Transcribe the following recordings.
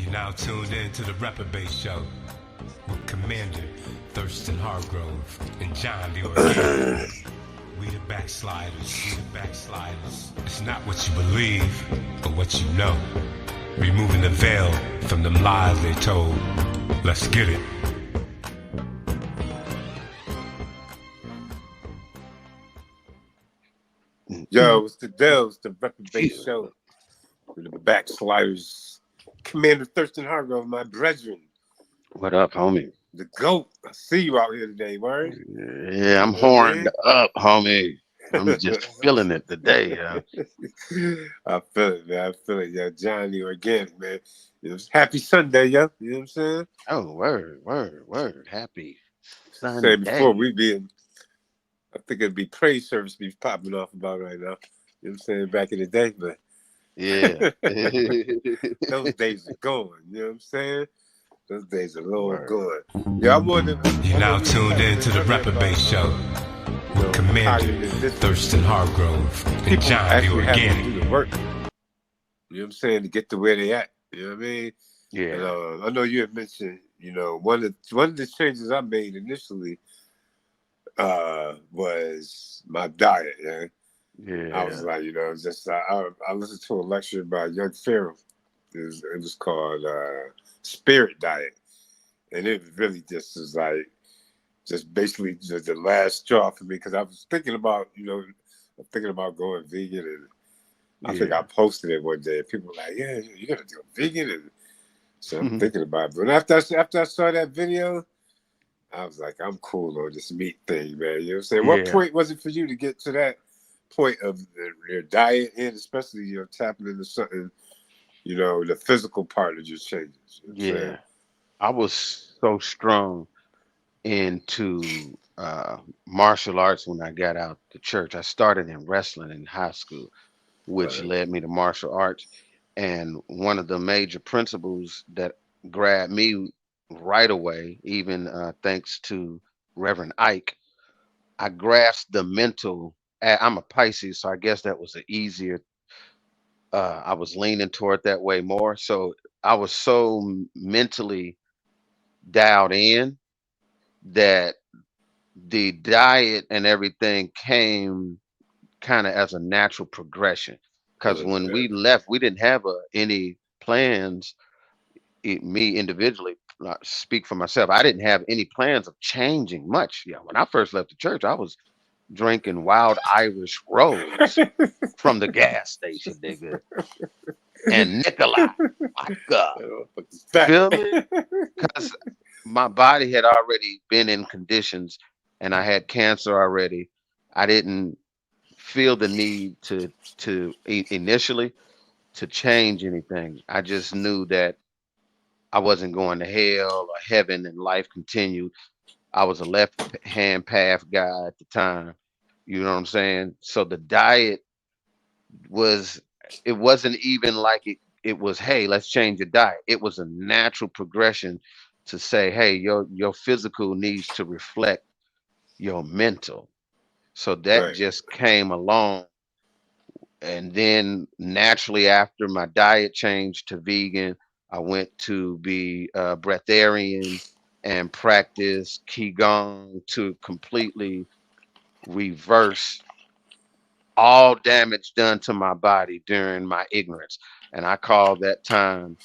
You're now tuned in to the Reprobate show with Commander Thurston Hargrove and John the Organic. We the Backsliders. We the Backsliders. It's not what you believe, but what you know. Removing the veil from the lies they told. Let's get it. Yo, it's the Dells, the Reprobate show with the Backsliders. Commander Thurston Hargrove, my brethren. What up, homie? The GOAT. I see you out here today, word. Yeah, I'm horned up, homie. I'm just feeling it today. I feel it, man. I feel it, yo. John the Organic, man. Happy Sunday, yo. You know what I'm saying? Oh, word. Happy Sunday. Say before we be I think it'd be praise service be popping off about right now. You know what I'm saying? Back in the day, but yeah. those days are gone. You know what I'm saying? Those days are long gone. Yeah, You're now tuned in to the Reprobate show with Commander Thurston Hargrove and John the Organic. Do the work. You know what I'm saying? To get to where they at. You know what I mean? Yeah. And, I know you had mentioned, you know, one of the changes I made initially was my diet. Yeah. I was like, you know, just I listened to a lecture by Young Pharaoh. It was called Spirit Diet, and it really just was like, just basically just the last straw for me, because I was thinking about, going vegan, and I think I posted it one day, and people were like, "Yeah, you gotta go vegan," and so I'm thinking about it. But after I saw that video, I was like, I'm cool on this meat thing, man. You know what I'm saying? Yeah. What point was it for you to get to that point of your diet, and especially, you know, tapping into something, you know, the physical part of your changes? You know what I'm saying? I was so strong into martial arts when I got out the church. I started in wrestling in high school, which led me to martial arts. And one of the major principles that grabbed me right away, even thanks to Reverend Ike, I grasped the mental. I'm a Pisces, so I guess that was an easier. I was leaning toward that way more. So I was so mentally dialed in that the diet and everything came kind of as a natural progression. Because when we left, we didn't have any plans. Me individually, speak for myself. I didn't have any plans of changing much. Yeah, when I first left the church, I was drinking Wild Irish Rose from the gas station, nigga, and Nikolai vodka. Feel me? Because my body had already been in conditions, and I had cancer already. I didn't feel the need initially to change anything. I just knew that I wasn't going to hell or heaven, and life continued. I was a left hand path guy at the time. You know what I'm saying? So the diet was, it wasn't even like it was, hey, let's change your diet. It was a natural progression to say, hey, your physical needs to reflect your mental. So that just came along. And then naturally, after my diet changed to vegan, I went to be a breatharian and practice Qigong to completely reverse all damage done to my body during my ignorance. And I call that time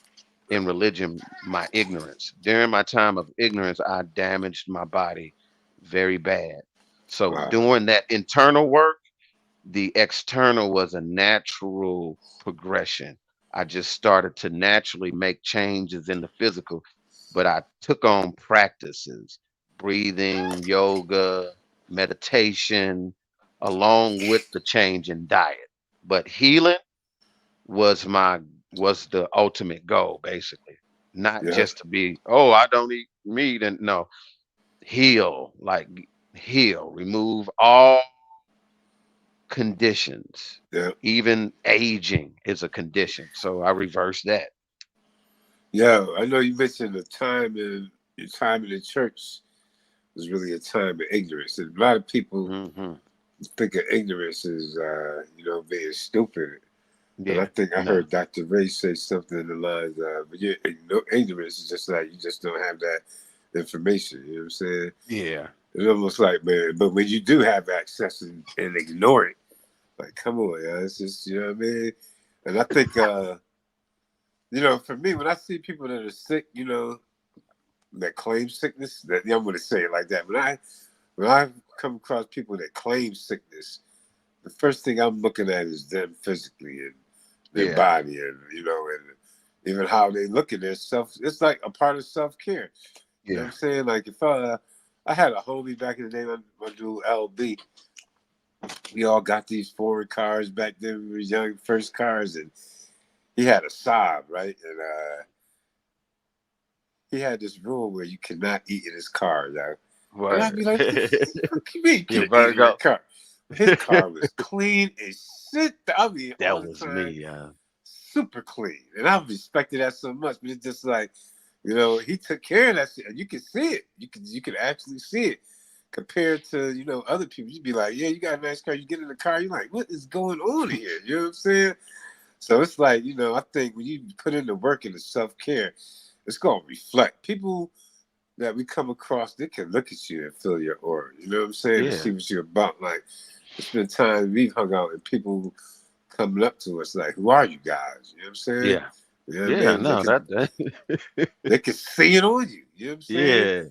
in religion my ignorance. During my time of ignorance, I damaged my body very bad. So doing that internal work, the external was a natural progression. I just started to naturally make changes in the physical, but I took on practices, breathing, yoga, meditation, along with the change in diet. But healing was was the ultimate goal, basically. Not just to be, oh, I don't eat meat, and no, heal, like heal, remove all conditions. Even aging is a condition. So I reverse that. Yeah, I know you mentioned the time in your time in the church was really a time of ignorance. And a lot of people think of ignorance as, you know, being stupid. And I Yeah. think I No. heard Dr. Ray say something in the lines of, but yeah, ignorance is just like you just don't have that information. You know what I'm saying? Yeah. It's almost like, man, but when you do have access and ignore it, like, come on, yeah, it's just, you know what I mean? And I think, for me, when I see people that are sick, that claim sickness, that I'm going to say it like that. When I come across people that claim sickness, the first thing I'm looking at is them physically and their Yeah. body, and and even how they look at their self. It's like a part of self care. You know what Yeah. I'm saying? Like if I had a homie back in the day, my dude LB. We all got these foreign cars back then. When we were young, first cars, and he had a Saab, right? And he had this rule where you cannot eat in his car, yo. And I'd be Word. like, what you mean you Yeah, can eat in your Virgo. car? His car was clean as shit. I mean, all That the was time, me. super clean. And I respected that so much. But it's just like, he took care of that shit. And you can see it. You can actually see it. Compared to, other people, you'd be like, yeah, you got a nice car. You get in the car, you're like, what is going on here? You know what I'm saying? So it's like, I think when you put in the work and the self-care, it's going to reflect. People that we come across, they can look at you and feel your aura. You know what I'm saying? And Yeah. see what you're about. Like, it's been times we've hung out and people coming up to us like, who are you guys? You know what I'm saying? Yeah. You know what I Yeah. mean? They No, can that they can see it on you. You know what I'm saying? yeah.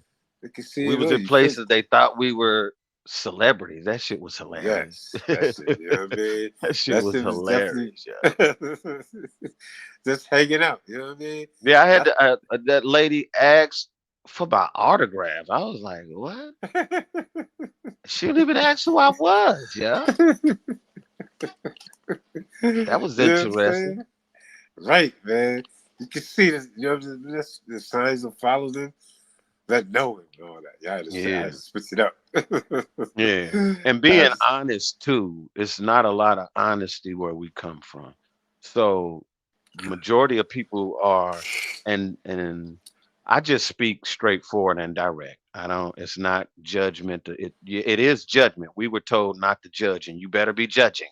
They can see We it was on in you. places they thought we were celebrities. That shit was hilarious. Yes, that's it. You know what I mean? That shit That was shit was definitely hilarious, yo. just hanging out. You know what I mean? Yeah, I had I, that lady asked for my autograph. I was like, what? She didn't even ask who I was, yeah. That was you know what I'm interesting. saying? Right, man. You can see this. The signs will follow them. That knowing and all that. Yeah, I had Yeah. to switch it up. Yeah. And I being had honest too, it's not a lot of honesty where we come from. So majority of people are and I just speak straightforward and direct. I don't it's not judgment. It is judgment. We were told not to judge and you better be judging.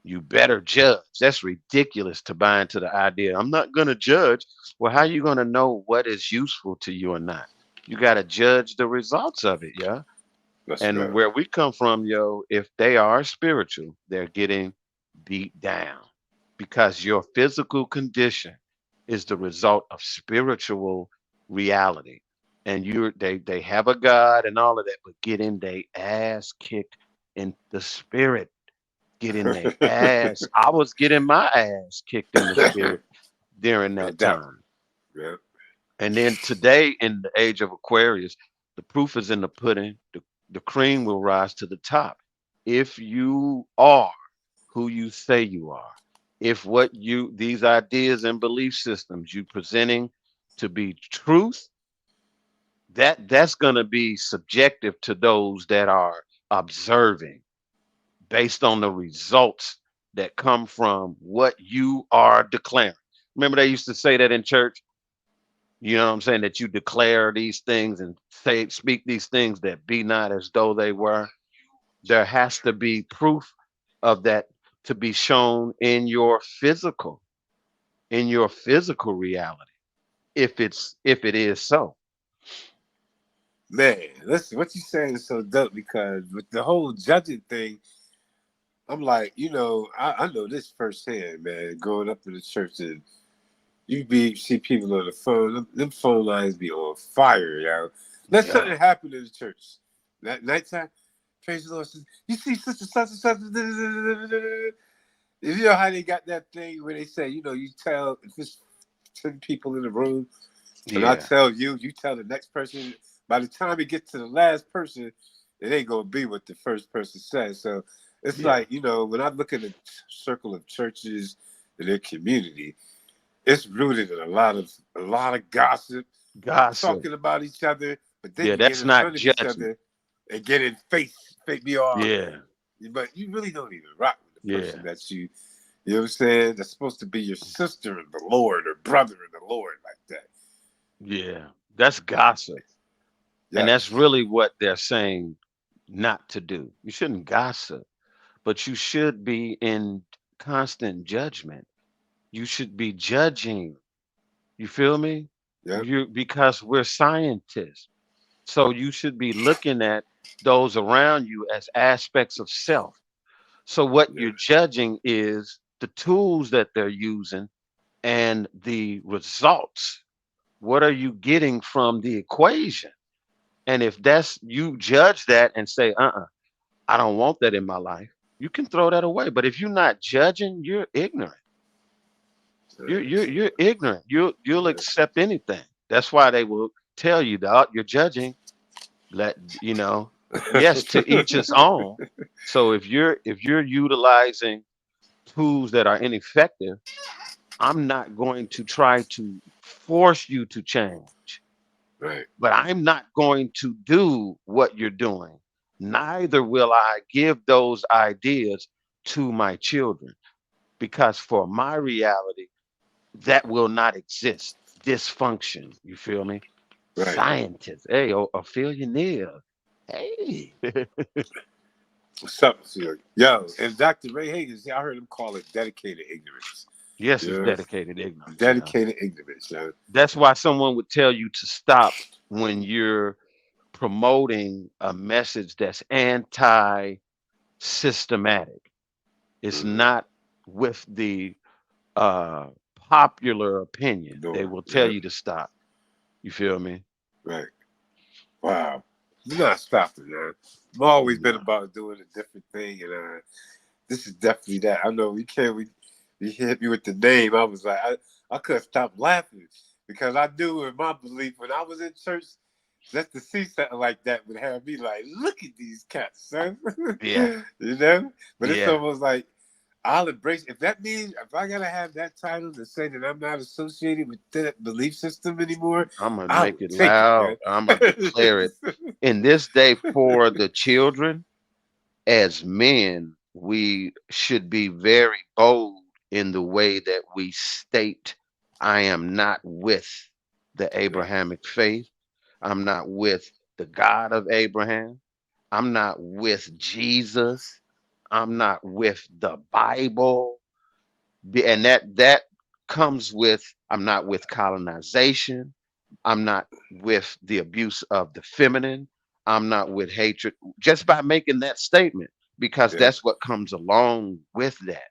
You better judge. That's ridiculous to buy into the idea. I'm not going to judge. Well, how you going to know what is useful to you or not? You got to judge the results of it, yeah. Let's And go. where we come from, yo, if they are spiritual, they're getting beat down because your physical condition is the result of spiritual reality. And they have a God and all of that, but getting their ass kicked in the spirit, getting their ass. I was getting my ass kicked in the spirit during No that doubt. time. Yeah. And then today, in the age of Aquarius, the proof is in the pudding. The cream will rise to the top. If you are who you say you are, if these ideas and belief systems you presenting to be truth, that's going to be subjective to those that are observing based on the results that come from what you are declaring. Remember, they used to say that in church. You know what I'm saying? That you declare these things and speak these things that be not as though they were. There has to be proof of that to be shown in your physical reality. If it is so. Man, listen, what you saying is so dope because with the whole judging thing, I'm like, I know this firsthand, man. Growing up in the church, and see people on the phone, them phone lines be on fire, yo. Let Yeah. something happen in the church. That nighttime, praise the Lord. Says, you see, sister, such and such. You know how they got that thing where they say, you tell if it's 10 people in the room, and I Yeah. tell you, you tell the next person. By the time it gets to the last person, it ain't gonna be what the first person says. So it's Yeah. like, when I look at the circle of churches and their community, it's rooted in a lot of gossip, Gossip. talking about each other, but then Yeah, you get that's in not front of each judgment. other and get in fake me off, Yeah. but you really don't even rock with the person Yeah. that you know what I'm saying? That's supposed to be your sister in the Lord or brother in the Lord like that. Yeah. That's gossip. And that's Yes. really what they're saying not to do. You shouldn't gossip, but you should be in constant judgment. You should be judging. You feel me? Yep. Because we're scientists. So you should be looking at those around you as aspects of self. So what Yeah. you're judging is the tools that they're using and the results. What are you getting from the equation? And if that's you judge that and say, I don't want that in my life, you can throw that away. But if you're not judging, you're ignorant. You're ignorant. You'll Yeah. accept anything. That's why they will tell you that you're judging. Let you know, yes, to each his own. So if you're utilizing tools that are ineffective, I'm not going to try to force you to change, Right. but I'm not going to do what you're doing. Neither will I give those ideas to my children because for my reality, that will not exist. Dysfunction. You feel me? Right. Scientists. Hey, Ophelia Neal. Hey. What's up, Felix? Yo, and Dr. Ray Higgins, I heard him call it dedicated ignorance. Yes, it's Yeah. dedicated ignorance. Yeah. Dedicated ignorance, yo. That's why someone would tell you to stop when you're promoting a message that's anti systematic. It's Mm-hmm. not with the uh, popular opinion. They Door. will tell Yeah. you to stop. You feel me? Right. Wow. You're not stopping, man. I've always been No. about doing a different thing, and this is definitely that. I know we hit me with the name. I was like, I couldn't stop laughing because I knew in my belief when I was in church, just to see something like that would have me like, look at these cats, son. Yeah. You know? But it's Yeah. almost like I'll embrace if that means if I gotta have that title to say that I'm not associated with that belief system anymore, I'm gonna I make will it take it, loud. man. I'm gonna declare it. In this day for the children, as men, we should be very bold in the way that we state, I am not with the Yeah. Abrahamic faith. I'm not with the God of Abraham. I'm not with Jesus. I'm not with the Bible. And that comes with I'm not with colonization. I'm not with the abuse of the feminine. I'm not with hatred. Just by making that statement, because Yeah. that's what comes along with that.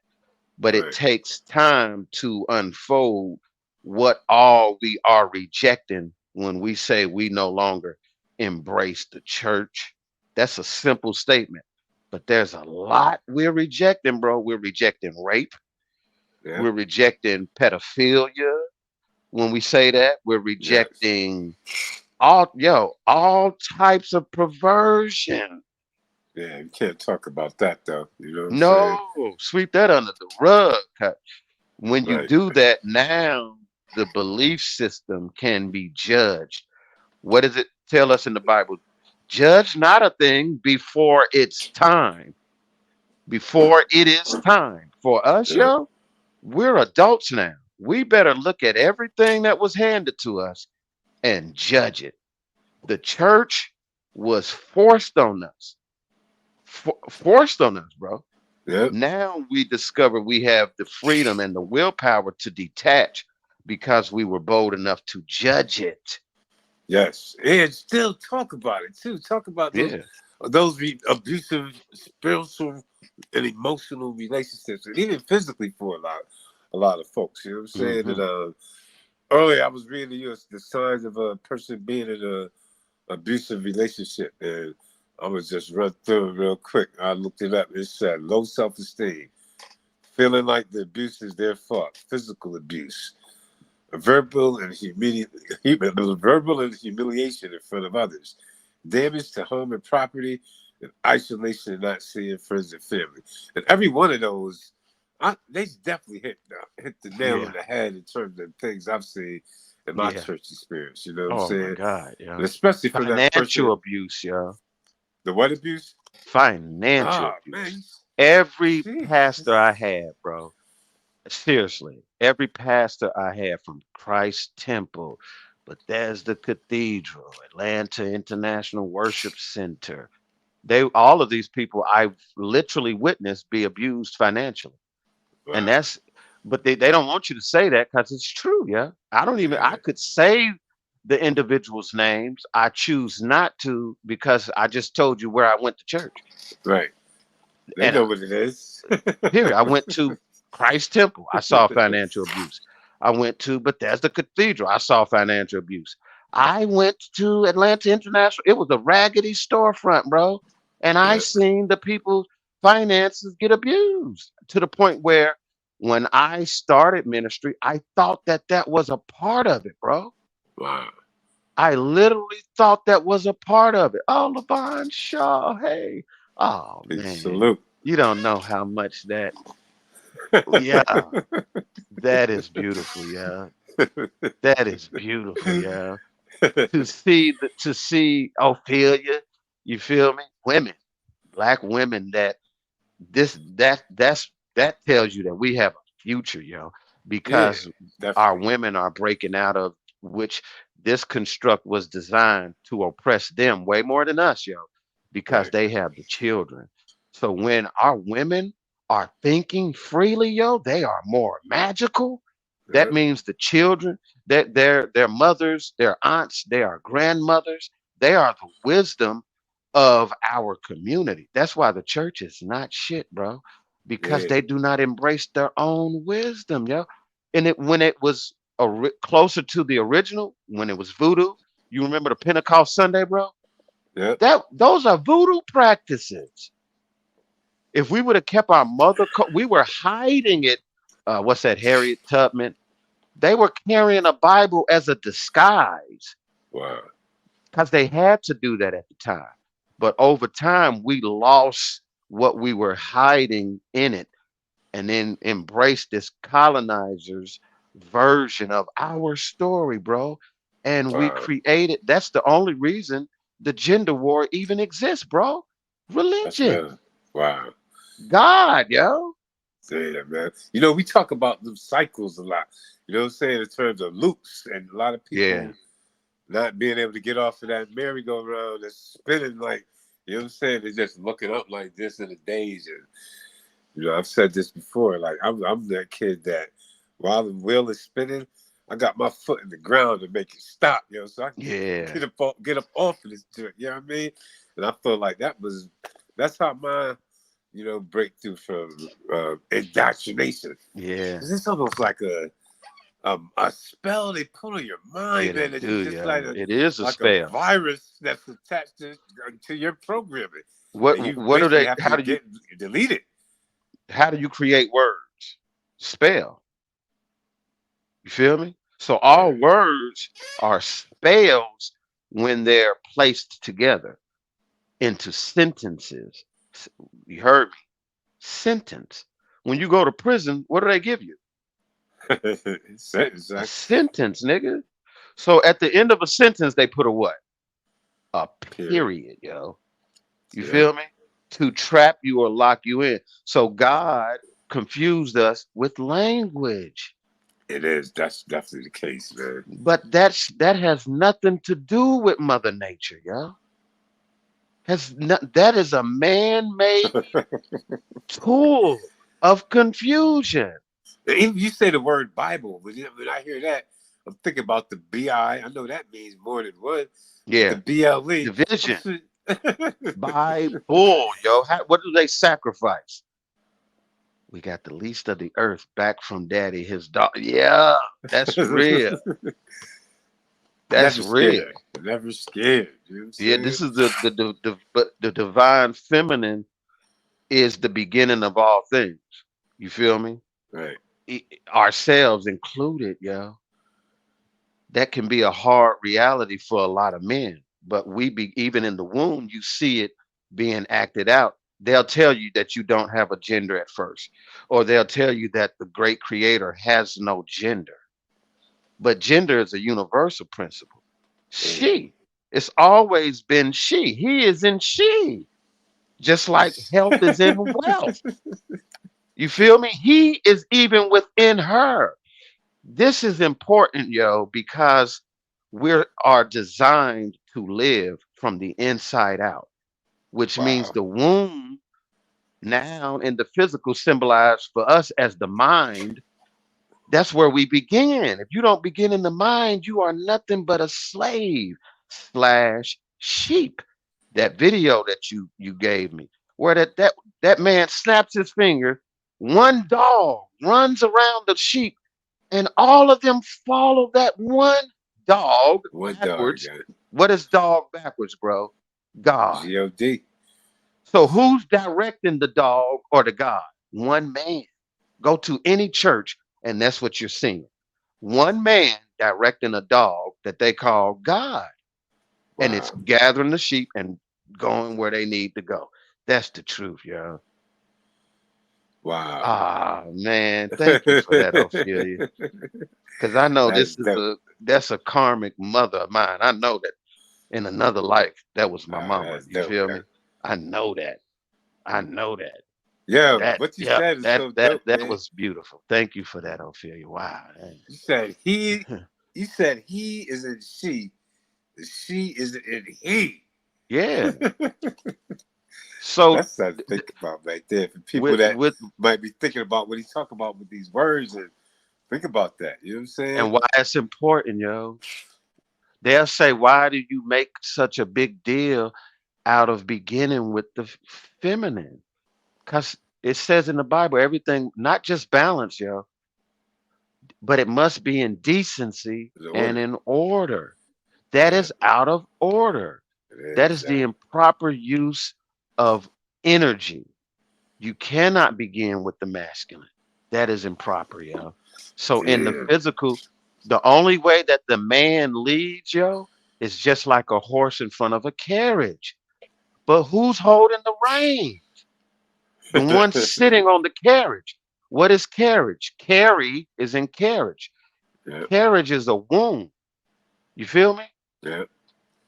But it Right. takes time to unfold what all we are rejecting when we say we no longer embrace the church. That's a simple statement. But there's a lot we're rejecting, bro. We're rejecting rape. Yeah. We're rejecting pedophilia. When we say that, we're Yes. rejecting all types of perversion. Yeah. You can't talk about that though. You know what I'm saying? No, sweep that under the rug. When you Right. do that, now the belief system can be judged. What does it tell us in the Bible? Judge not a thing before it's time. Before it is time. For us, Yeah. yo, we're adults now. We better look at everything that was handed to us and judge it. The church was forced on us. Forced on us, bro. Yep. Now we discover we have the freedom and the willpower to detach because we were bold enough to judge it. Yes. And still talk about it too. Talk about Yeah. those abusive spiritual and emotional relationships, and even physically for a lot of folks. You know what I'm saying? And Hmm. earlier I was reading the signs of a person being in a abusive relationship, and I was just run through it real quick. I looked it up. It said low self-esteem, feeling like the abuse is their fault, physical abuse, verbal and verbal and humiliation in front of others, damage to home and property, and isolation and not seeing friends and family. And every one of those, they definitely hit the nail on Yeah. the head in terms of things I've seen in my Yeah. church experience. You know what I'm Oh my saying? God. And Yeah. especially from that Financial person, abuse, yo. the what abuse? Financial Ah, man, abuse. Every pastor I Jesus. had, bro. Seriously, every pastor I had from Christ Temple, Bethesda Cathedral, Atlanta International Worship Center, all of these people I've literally witnessed be abused financially. And Wow. that's, but they don't want you to say that because it's true. Yeah. I don't even, I Yeah. could say the individuals' names. I choose not to because I just told you where I went to church. Right. They And know what it is. period. I went to Christ Temple. I saw financial abuse. I went to Bethesda Cathedral. I saw financial abuse. I went to Atlanta International. It was a raggedy storefront, bro. And I Yeah. seen the people's finances get abused to the point where when I started ministry, I thought that that was a part of it, bro. Wow. I literally thought that was a part of it. Oh, Levon Shaw, hey. Oh, Big man. salute. You don't know how much that, yeah, that is beautiful, yeah. That is beautiful, yeah. To see Ophelia, you feel me? Women, black women that that tells you that we have a future, yo, Yeah, because our definitely. women are breaking out of which this construct was designed to oppress them way more than us, yo, because Right. they have the children. So when our women are thinking freely, yo, they are more magical. That Yeah. means the children, that their mothers, their aunts, they are grandmothers, they are the wisdom of our community. That's why the church is not shit, bro, because Yeah. they do not embrace their own wisdom, yo. And it when it was closer to the original, when it was voodoo, you remember the Pentecost Sunday, bro? Yep. That those are voodoo practices. If we would have kept our we were hiding it. What's that? Harriet Tubman. They were carrying a Bible as a disguise Wow. because they had to do that at the time. But over time, we lost what we were hiding in it and then embraced this colonizer's version of our story, bro. And we Wow. created, that's the only reason the gender war even exists, bro. That's Religion, real. Wow. God, yo. Yeah, man. You know, we talk about the cycles a lot. You know what I'm saying? In terms of loops, and a lot of Yeah, people not being able to get off of that merry-go-round that's spinning like, you know what I'm saying? They're just looking up like this in the days. And, you know, I've said this before. Like, I'm that kid that while the wheel is spinning, I got my foot in the ground to make it stop, you know, so I can yeah, get up off of this joint, you know what I mean? And I feel like that's how my, you know, breakthrough from indoctrination. yeah, It's almost like a spell they put on your yeah, mind, they man. It's do, just yeah. It is a like a spell. virus that's attached to your programming, and you What do basically they, have to get delete it. how do you create words? Spell. You feel me? So all Right. words are spells when they're placed together into sentences. You heard me. Sentence. When you go to prison, what do they give you? Sentence, A right? sentence, nigga. So at the end of a sentence, they put a what? A Period. period, yo. You Yeah, feel me? To trap you or lock you in. So God confused us with language. it is. That's definitely the case, man. But that has nothing to do with Mother Nature, yo. That is a man-made tool of confusion. Even you say the word Bible, when I hear that, I'm thinking about the B-I. I know that means more than one, but the Yeah, BLE. I'm division sure. by bull, yo. What do they sacrifice? We got the least of the earth back from Daddy, his dog. Yeah, that's real. That's Never real. scared. Never scared. You know what I'm Yeah, saying? this is but the divine feminine is the beginning of all things. You feel me? Right. Ourselves included, yo. That can be a hard reality for a lot of men. But we be even in the womb, you see it being acted out. They'll tell you that you don't have a gender at first, or they'll tell you that the great creator has no gender. But gender is a universal principle. Mm. She. It's always been she. He is in she. Just like health is in wealth. You feel me? He is even within her. This is important, yo, because we are designed to live from the inside out, which means Wow. the womb Now, in the physical, symbolized for us as the mind, that's where we begin. If you don't begin in the mind, you are nothing but a slave slash sheep. That video that you gave me, where that man snaps his finger, one dog runs around the sheep, and all of them follow that one dog One dog, backwards. yeah. What is dog backwards, bro? God. God. So who's directing the dog or the God? One man. Go to any church, and that's what you're seeing. One man directing a dog that they call God, and it's Wow. gathering the sheep and going where they need to go. That's the truth, yo. Wow. Ah, man, thank you for that, Ophelia. Because I know That's dope. that's a karmic mother of mine. I know that in another life that was my mama. That's You dope, feel man. me? I know that. I know that. Yeah, That what you yeah, said is that so that dope, that man. was beautiful. Thank you for that, Ophelia. Wow. You said he. You said he is in she. The she is in he. Yeah. So That's something to think about right there. For people with that with might be thinking about what he's talking about with these words, and think about that. You know what I'm saying? and why it's important, yo. They'll say, why do you make such a big deal out of beginning with the feminine? Because it says in the Bible, everything, not just balance, yo, but it must be in decency The and order. in order. That Yeah, is out of order. it That is. is the improper use of energy. You cannot begin with the masculine. That is improper, yo. So in the Yeah. physical, the only way that the man leads, yo, is just like a horse in front of a carriage. But who's holding the rein? The one sitting on the carriage. What is carriage? Carry is in carriage. Yep. Carriage is a womb. You feel me? Yep.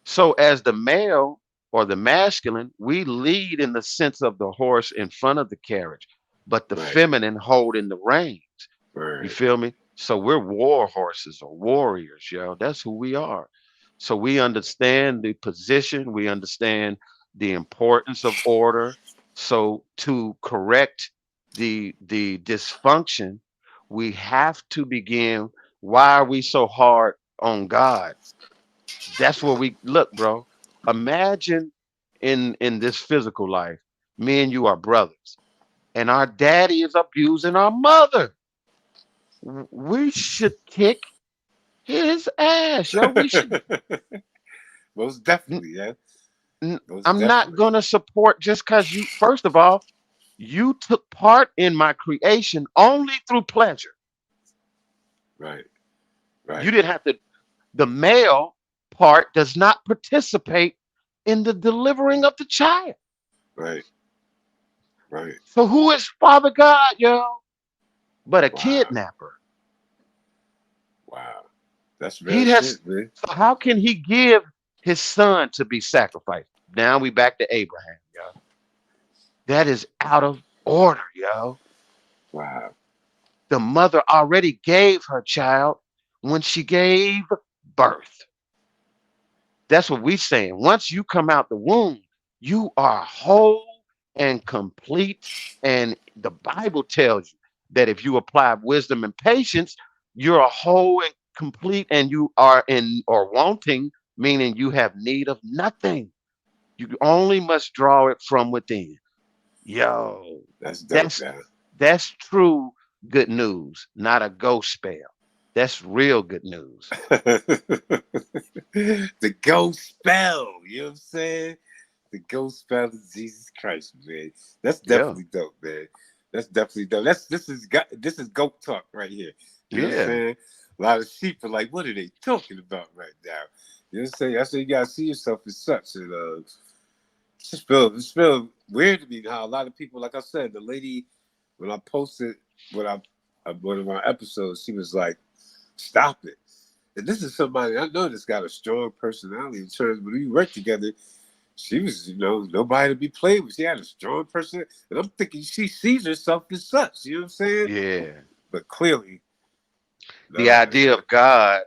So as the male or the masculine, we lead in the sense of the horse in front of the carriage, but the Right. feminine holding the reins. You Right. feel me? So we're war horses or warriors, yo. That's who we are. So we understand the position, we understand the importance of order. So to correct the dysfunction, we have to begin. Why are we so hard on God? That's where we look, bro. Imagine in this physical life, me and you are brothers, and our daddy is abusing our mother. We should kick his ass, yo. We should. Most n- definitely, yeah. Most I'm not definitely. gonna support just because you. First of all, you took part in my creation only through pleasure. Right. You Right. didn't have to. The male part does not participate in the delivering of the child. Right. Right. So who is Father God, yo? But a Wow. kidnapper. Wow. That's He real has. shit, man. So how can he give his son to be sacrificed? Now we back to Abraham, yo. That is out of order, yo. Wow. The mother already gave her child when she gave birth. That's what we saying. Once you come out the womb, you are whole and complete. And the Bible tells you that if you apply wisdom and patience, you're a whole and complete, and you are in or wanting, meaning you have need of nothing. You only must draw it from within. Yo, That's dope, that's man. that's true good news, not a ghost spell. That's real good news. The ghost spell. You know what I'm saying? The ghost spell of Jesus Christ, man. That's Yeah, definitely dope, man. That's definitely dope. This is goat talk right here. You know what I'm yeah. saying? A lot of sheep are like, what are they talking about right now? You know what I'm saying? That's why you gotta see yourself as such. And it's feel weird to me how a lot of people, like I said, the lady when I posted what one of my episodes, she was like, "Stop it." And this is somebody I know that's got a strong personality in terms when we work together. She was, nobody to be played with. She had a strong person, and I'm thinking she sees herself as such. You know what I'm saying? Yeah. But clearly, The nah, idea of God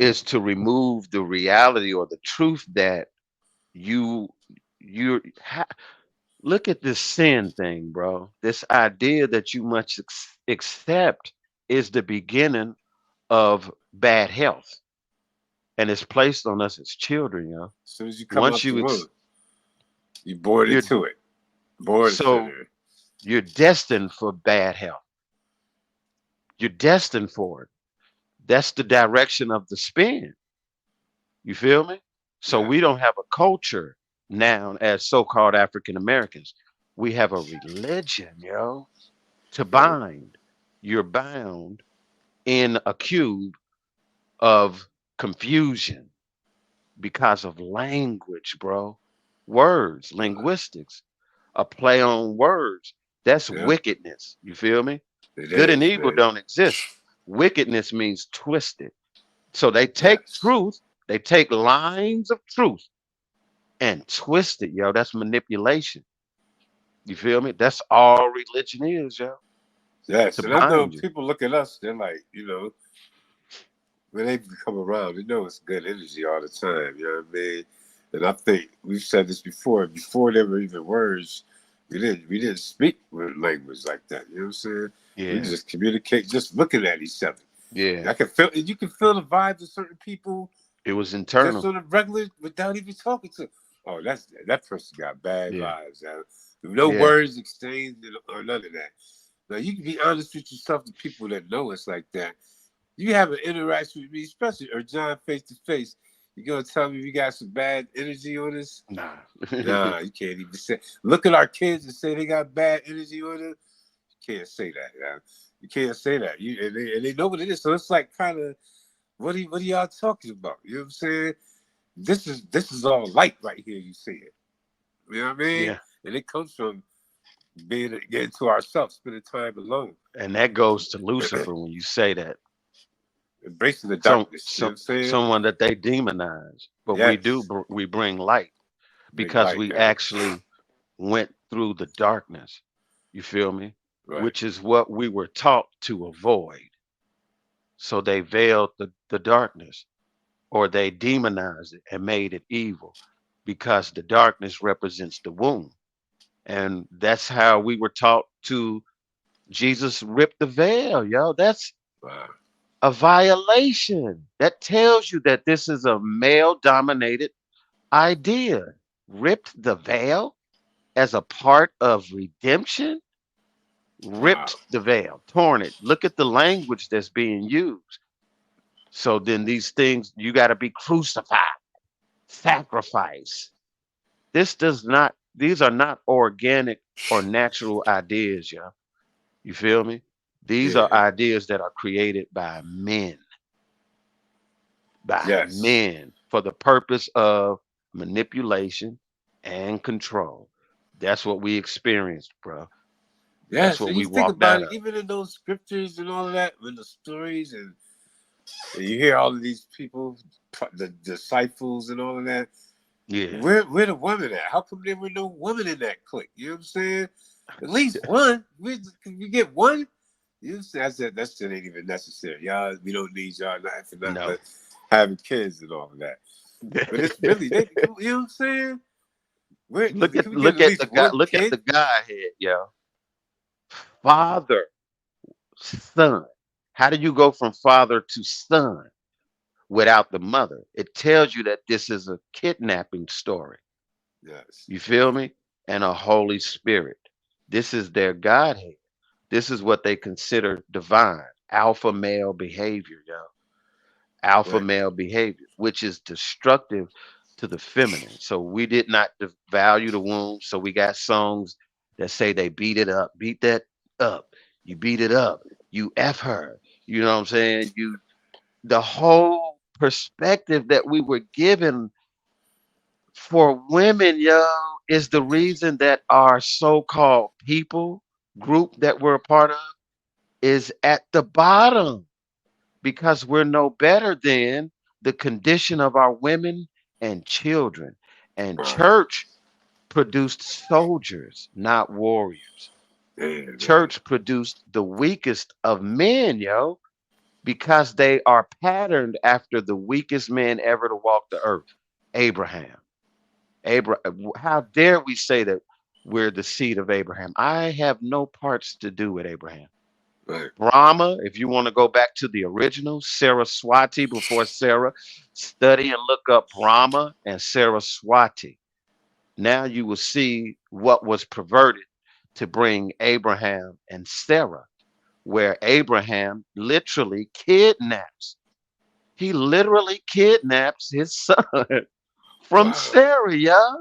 is to remove the reality or the truth that you you ha- Look at this sin thing, bro. This idea that you must accept is the beginning of bad health, and it's placed on us as children, yo. As soon as you come Once out the you womb, you born you're into it. Born so sinner. you're destined for bad health. You're destined for it. That's the direction of the spin. You feel me? So Yeah. we don't have a culture now as so-called African Americans. We have a religion, yo, to Uh, bind. You're bound in a cube of confusion because of language, bro. Words, uh, linguistics, a play on words. That's yeah. wickedness. You feel me? It Good and is, evil man. don't exist. Wickedness means twisted. So they take Yes. truth, they take lines of truth and twist it, yo. That's manipulation. You feel me? That's all religion is, yo. Yes. To And I know bind you. people look at us, they're like, when they come around, they know it's good energy all the time. You know what I mean? And I think we've said this before there were even words, we didn't speak with language like that. You know what I'm saying? We Yeah. just communicate just looking at each other. Yeah. I can feel you can feel the vibes of certain people It was just internal. on a regular without even talking to. Oh, that person got bad Yeah. vibes. No Yeah. words exchanged or none of that. Now you can be honest with yourself to people that know us like that. You have an interaction with me, especially or John face to face. You gonna tell me we got some bad energy on us? Nah. Nah, you can't even say. Look at our kids and say they got bad energy on them. You can't say that. You can't say that. And they know what it is. So it's like kind of what are y'all talking about? You know what I'm saying? This is all light right here. You see it. You know what I mean? Yeah. And it comes from being getting to ourselves, spending time alone, And that goes to Lucifer when you say that. embracing the darkness. You know what I'm saying? Someone that they demonize. But Yes, we bring light bring because light we down. actually went through the darkness. You feel me? Right. Which is what we were taught to avoid. So they veiled the darkness or they demonized it and made it evil because the darkness represents the womb. And that's how we were taught to. Jesus ripped the veil, yo. That's Wow. a violation. That tells you that this is a male dominated idea. Ripped the veil as a part of redemption, Wow. ripped the veil, torn it. Look at the language that's being used. So then these things, you got to be crucified, sacrifice. This does not, these are not organic or natural ideas, yo. You feel me? These are Yeah. ideas that are created by Yes. men for the purpose of manipulation and control. That's what we experienced, bro. That's Yes. what And you we think walked about out it, of. even in those scriptures and all of that, when the stories and you hear all of these people, the disciples and all of that. Yeah. Where the women at? How come there were no women in that clique? You know what I'm saying? At least one. We get one. You know what I'm saying? I said that shit ain't even necessary. Y'all, we don't need y'all not for nothing No. but having kids and all of that. But it's really you know what I'm saying? Where can we get Look at at the least guy, one look at the kid? guy head, yo. Father, son. How do you go from father to son without the mother? It tells you that this is a kidnapping story. Yes. You feel me? And a Holy Spirit. This is their Godhead. This is what they consider divine, alpha male behavior, yo. Alpha Right. male behavior, which is destructive to the feminine. So we did not value the womb. So we got songs that say they beat it up, beat that up. You beat it up. You F her. You know what I'm saying? The whole perspective that we were given for women, yo, is the reason that our so-called people group that we're a part of is at the bottom because we're no better than the condition of our women and children. And Wow. church produced soldiers, not warriors. Yeah, man. Church produced the weakest of men, yo, because they are patterned after the weakest man ever to walk the earth, Abraham. Abraham, how dare we say that We're the seed of Abraham. I have no parts to do with Abraham. Right. Brahma, if you want to go back to the original, Saraswati, before Sarah, study and look up Brahma and Saraswati. Now you will see what was perverted to bring Abraham and Sarah, where Abraham literally kidnaps. He literally kidnaps his son from Wow. Sarah, yeah,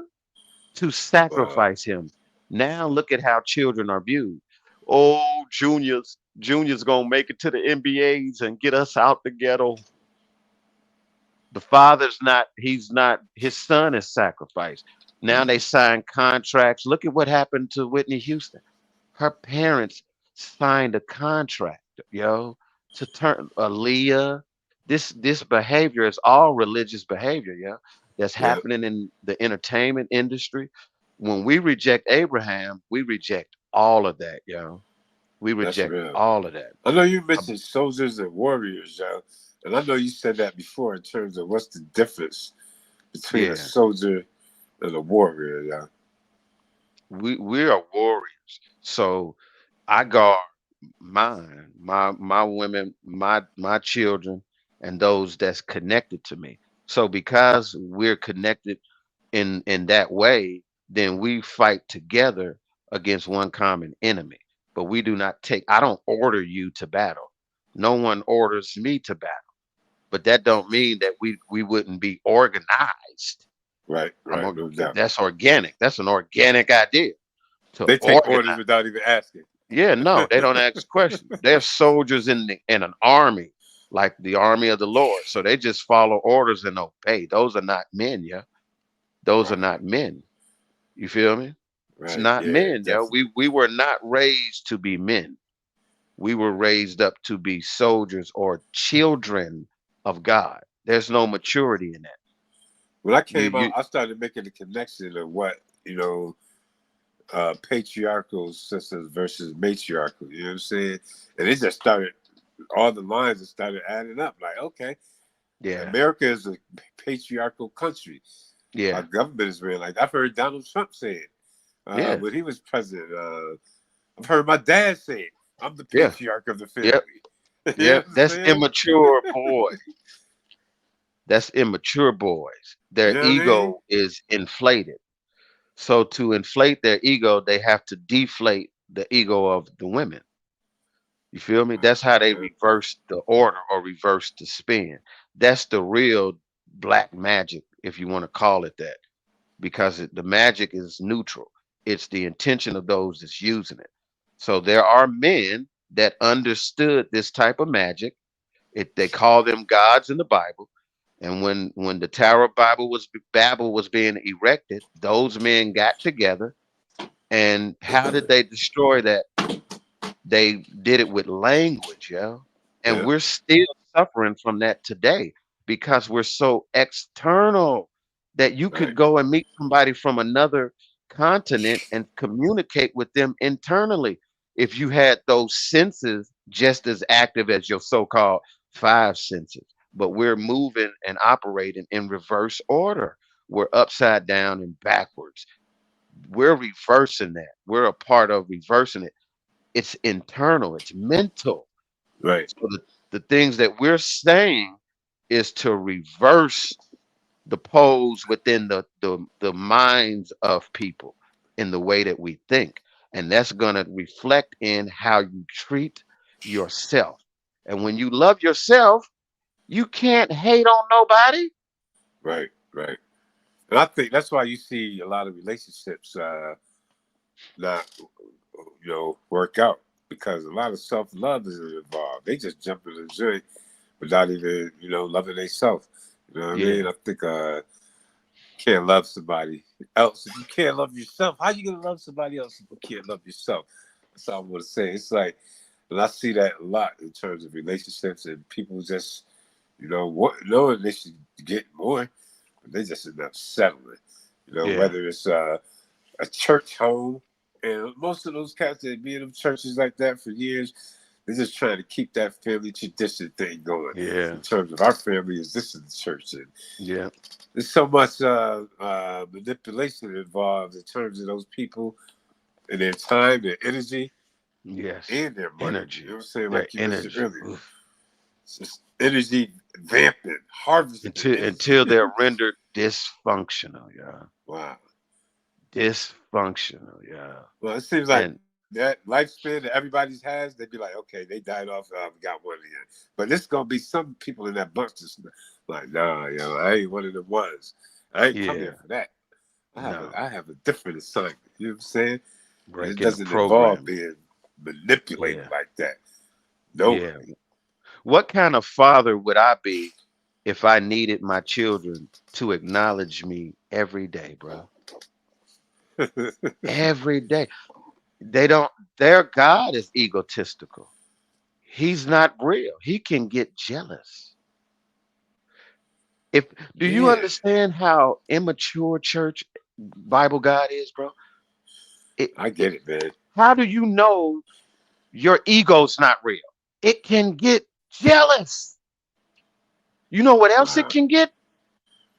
to Wow. sacrifice him. Now look at how children are viewed. Oh, Junior's gonna make it to the NBAs and get us out the ghetto. The father's not, he's not, his son is sacrificed. Now they sign contracts. Look at what happened to Whitney Houston. Her parents signed a contract, yo, to turn Aaliyah. This behavior is all religious behavior, yeah, that's Yeah, happening in the entertainment industry. When we reject Abraham, we reject all of that, yo. We that's reject real. all of that. I know you Uh, mentioned soldiers and warriors, Joe, and I know you said that before in terms of what's the difference between a yeah, soldier and a warrior, yeah. we are warriors. So I guard mine, my women, my children, and those that's connected to me. So because we're connected in that way, then we fight together against one common enemy. But we do not take. I don't order you to battle. No one orders me to battle. But that don't mean that we wouldn't be organized. Right, right, no doubt. That's organic. That's an organic idea to They take orders organize. without even asking. Yeah, no, they don't ask questions. They're soldiers in an army, like the army of the Lord. So they just follow orders and obey. Those are not men, yeah. Those are Right, not men. You feel me? It's right, not yeah, men, yo. definitely. We were not raised to be men. We were raised up to be soldiers or children of God. There's no maturity in that. When I You came out, you I started making the connection of what, patriarchal systems versus matriarchal, you know what I'm saying? And it just started, all the lines just started adding up. Like, okay, yeah, America is a patriarchal country. Our yeah, government is real. Like, I've heard Donald Trump say it yeah, when he was president. I've heard my dad say it. I'm the yeah, patriarch of the family. yep, You know yep. what I'm That's saying? immature boys. That's immature boys. You Their know what I mean? ego is inflated. So to inflate their ego, they have to deflate the ego of the women. You feel me? That's how they Yeah, reverse the order or reverse the spin. That's the real black magic, if you want to call it that, because the magic is neutral. It's the intention of those that's using it. So there are men that understood this type of magic. They call them gods in the Bible. And when the Tower of Babel was being erected, those men got together. And how did they destroy that? They did it with language, yeah. And yeah, we're still suffering from that today because we're so external that you could right, go and meet somebody from another continent and communicate with them internally if you had those senses just as active as your so-called five senses. But we're moving and operating in reverse order. We're upside down and backwards. We're reversing that. We're a part of reversing it. It's internal, it's mental. right. So the things that we're saying is to reverse the pose within the minds of people in the way that we think. And that's gonna reflect in how you treat yourself. And when you love yourself, you can't hate on nobody. Right, right. And I think that's why you see a lot of relationships not, work out because a lot of self love is involved. They just jump in the joint without even, loving themselves. You know what I mean? Yeah, I think can't love somebody else if you can't love yourself. How you gonna love somebody else if you can't love yourself? That's all I'm gonna say. It's like, and I see that a lot in terms of relationships and people just, knowing they should get more, but they just end up settling. yeah, Whether it's a church home, and most of those cats that be in them churches like that for years, They're just trying to keep that family tradition thing going. Yeah. In terms of our family, is this in the church, and Yeah. there's so much manipulation involved in terms of those people and their time, their energy, Yes. and their money. You know Energy. what I'm saying? Their Like you mentioned energy. earlier, Oof. it's just energy vamping, harvesting energy. Until they're rendered dysfunctional, yeah. Wow. Dysfunctional, yeah. Well, it seems like And that lifespan that everybody's has, they'd be like, okay, they died off. We got one again. But there's gonna be some people in that bunch that's like, nah, I ain't one of them ones. I ain't come yeah, here for that. no. I have a different assignment. You know what I'm saying? And it Breaking the doesn't involve program. being manipulated Yeah. like that. No. Yeah. What kind of father would I be if I needed my children to acknowledge me every day, bro? Every day. They don't, their God is egotistical. He's not real. He can get jealous. If do you Yeah, understand how immature church Bible God is, bro? It, I it get it, man. how do you know your ego's not real? It can get jealous. You know what else it Wow. can get?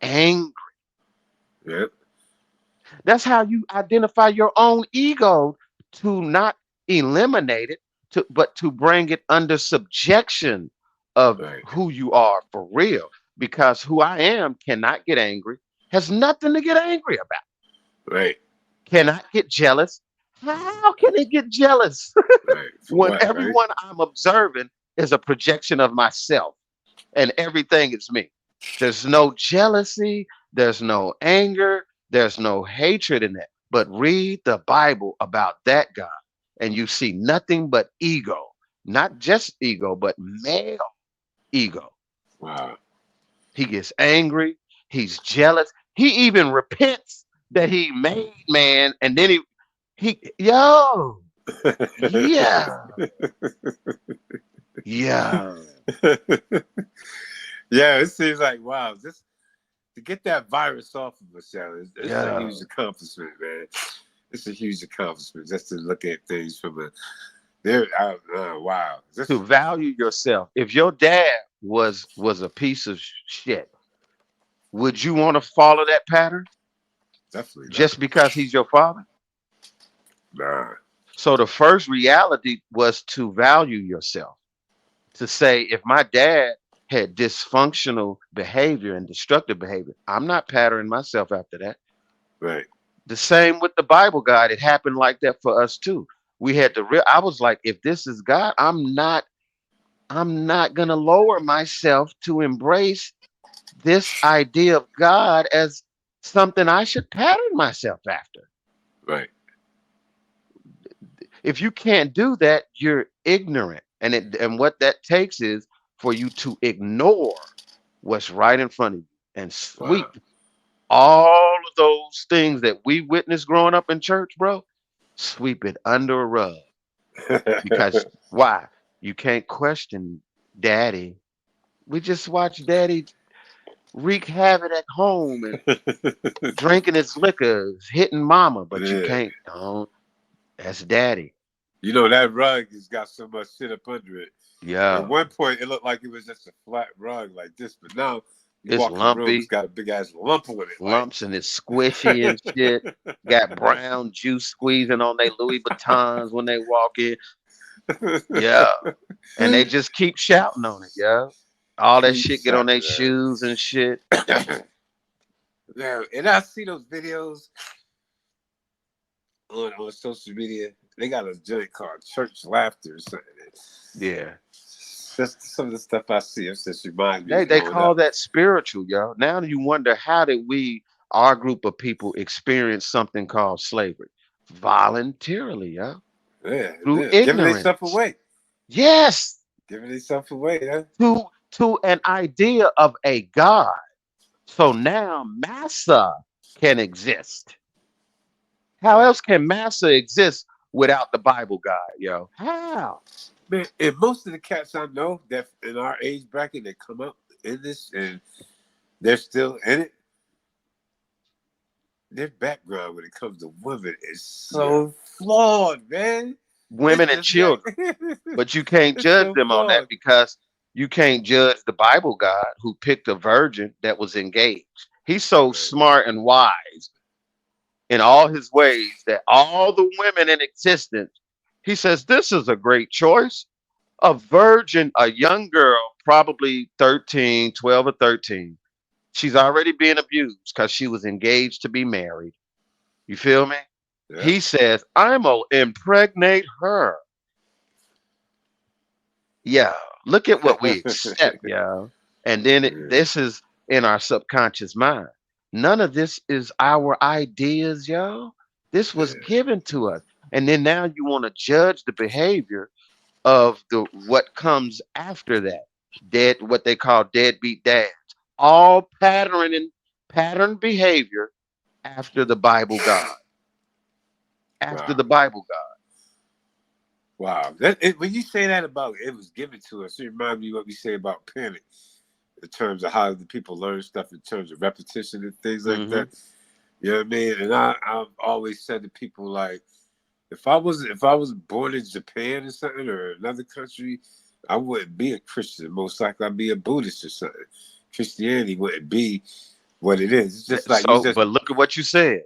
Angry. Yep. That's how you identify your own ego, to not eliminate it, but to bring it under subjection of Right. who you are for real. Because who I am cannot get angry, has nothing to get angry about, Right. cannot get jealous. How can it get jealous Right. For when what? Right. everyone I'm observing is a projection of myself and everything is me? There's no jealousy, there's no anger, there's no hatred in it. But read the Bible about that God, and you see nothing but ego, not just ego, but male ego. Wow. He gets angry, he's jealous, he even repents that he made man, and then yo, yeah, yeah, Yeah, it seems like wow, this to get that virus off of Michelle, it's a yeah. huge accomplishment, man. It's a huge accomplishment just to look at things from a there. Wow, To this value yourself. If your dad was a piece of shit, would you want to follow that pattern definitely not. just because he's your father? Nah, So the first reality was to value yourself. To say, if my dad had dysfunctional behavior and destructive behavior, I'm not patterning myself after that. right, The same with the Bible God. It happened like that for us too. We had to I was like, if this is God, I'm not gonna lower myself to embrace this idea of God as something I should pattern myself after. right, If you can't do that, you're ignorant. And what that takes is for you to ignore what's right in front of you and wow. sweep all of those things that we witnessed growing up in church, bro. Sweep it under a rug. Because why? You can't question daddy. We just watch daddy wreak havoc at home and drinking his liquors, hitting mama, but you Yeah. can't. Don't. That's daddy. You know that rug has got so much shit up under it. At Yeah, one point, it looked like it was just a flat rug like this, but now you it's walk in the room, it's lumpy, got a big ass lump on it. Like, lumps, and it's squishy and shit. Got brown juice squeezing on their Louis Vuittons when they walk in. Yeah, and they just keep shouting on it. Yeah, all that keep shit get on their shouting at shoes and shit. it. Yeah, and I see those videos on social media. They got a joint called Church Laughter or something. Yeah, Just some of the stuff I see. It just reminds me they of they growing call up. that spiritual, yo. Now you wonder, how did our group of people, experience something called slavery voluntarily, yo, Yeah, through yeah. Giving themselves ignorance. away. Yes, Giving themselves away, yeah. to an idea of a God. So now massa can exist. How Wow. else can massa exist without the Bible God, yo? How? Man, and most of the cats I know that in our age bracket that come up in this and they're still in it, their background when it comes to women is Yeah. so flawed, man. women It's and just like children. But you can't it's judge so them on that far. because you can't judge the Bible God who picked a virgin that was engaged. He's so Right. smart and wise in all his ways that all the women in existence, he says, this is a great choice. A virgin, a young girl, probably 13, 12 or 13. She's already being abused because she was engaged to be married. You feel me? Yeah. He says, I'm going to impregnate her. Yeah, look at what we accept, yo. And then Yeah. this is in our subconscious mind. None of this is our ideas, yo. This was Yeah. given to us. And then now you want to judge the behavior of the what comes after that. Dead, what they call deadbeat dads. All pattern behavior after the Bible God. After Wow. the Bible God. Wow. When you say that about it was given to us, it reminds me of what we say about panic in terms of how the people learn stuff in terms of repetition and things like Hmm. that. You know what I mean? And I've always said to people like, if I was born in Japan or something or another country, I wouldn't be a Christian. Most likely I'd be a Buddhist or something. Christianity wouldn't be what it is. It's just like you So, just but look at what you said.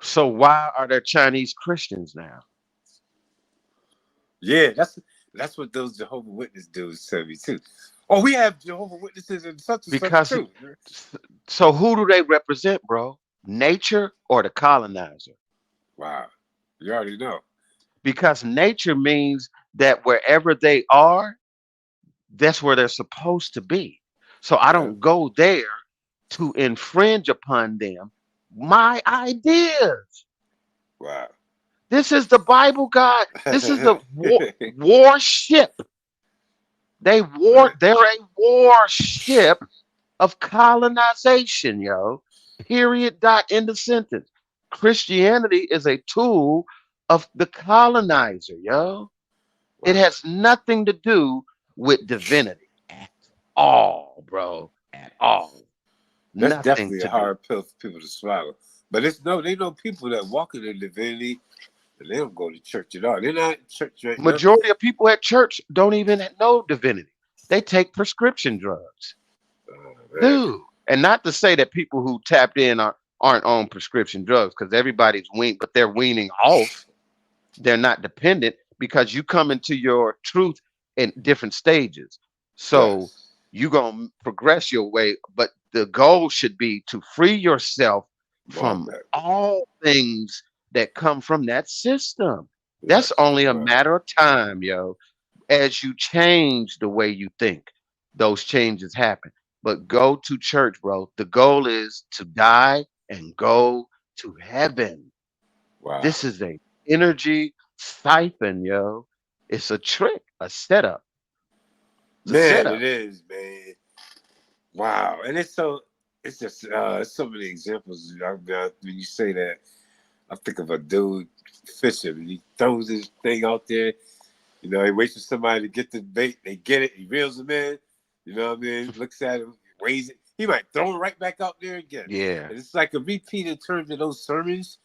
So why are there Chinese Christians now? yeah, that's what those Jehovah Witness dudes tell me too. Oh, we have Jehovah Witnesses and such Because too. so who do they represent, bro? Nature or the colonizer? Wow. You already know. Because nature means that wherever they are, that's where they're supposed to be. So I Yeah. don't go there to infringe upon them my ideas. Wow. This is the Bible, God. This is the warship. Right. They're a warship of colonization, yo. Period. Dot. End of sentence. Christianity is a tool of the colonizer, yo. It Wow. has nothing to do with divinity at all, bro. At all. That's Nothing definitely a to do. hard pill for people to swallow. But it's no, they know people that walk in their divinity and they don't go to church at all. They're not in church right now. Majority of people at church don't even know divinity. They take prescription drugs. Oh man. Dude. And not to say that people who tapped in aren't on prescription drugs, because everybody's weaned, but they're weaning off. They're not dependent because you come into your truth in different stages. So Yes. you're going to progress your way, but the goal should be to free yourself All from that. all things that come from that system. That's Yes. only a Right. matter of time, yo. As you change the way you think, those changes happen. But go to church, bro. The goal is to die and go to heaven. Wow. This is a energy siphon, yo. It's a trick, a setup. It's a Man, setup. it is, man. Wow. And it's just it's so many examples. When you say that, I think of a dude fishing and he throws his thing out there. You know, he waits for somebody to get the bait. They get it. He reels them in. You know what I mean? Looks at him, weighs it. He might throw it right back out there again. Yeah, And it's like a repeat in terms of those sermons.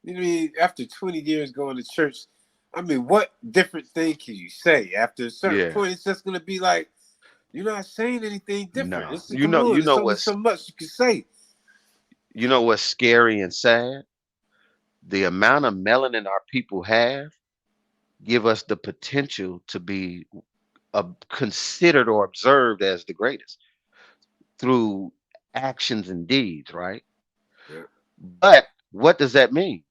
You know what I mean? After 20 years going to church, I mean, what different thing can you say? After a certain yeah. point, it's just going to be like, you're not saying anything different. No. It's, come on, there's only so much you can say. You know what's scary and sad? The amount of melanin our people have give us the potential to be considered or observed as the greatest through actions and deeds, right? Yeah. But what does that mean?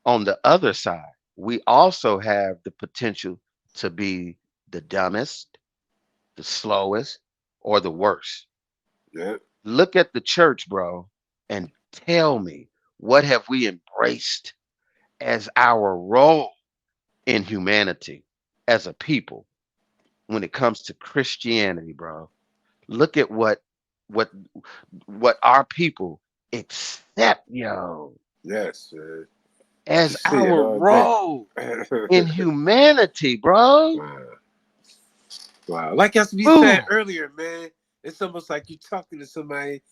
On the other side, we also have the potential to be the dumbest, the slowest, or the worst. Yeah. Look at the church, bro, and tell me, what have we embraced as our role in humanity as a people when it comes to Christianity, bro? Look at what what our people accept, yo, Yes, man. You as see it our all day. role in humanity, bro. Wow. Wow. Like as we said Boom. earlier, man, it's almost like you're talking to somebody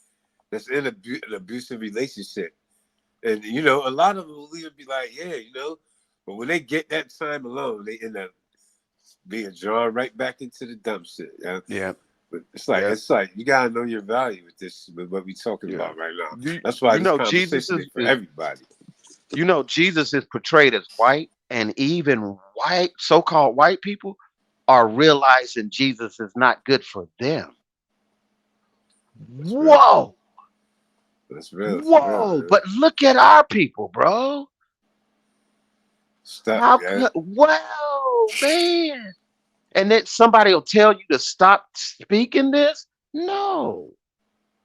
that's in an abusive relationship. And, you know, a lot of them will even be like, yeah, you know, But when they get that time alone, they end up being drawn right back into the dumb shit. Yeah. Yeah. But it's Yeah. like you gotta know your value with this, with what we talking Yeah. about right now. You, That's why you this know, Jesus conversation is, is for everybody. Jesus is portrayed as white, and even white, so-called white people are realizing Jesus is not good for them. That's real. Whoa, That's real for real, whoa! man. But look at our people, bro. Stuck, How yeah. could? Whoa, man! And then somebody will tell you to stop speaking this. No,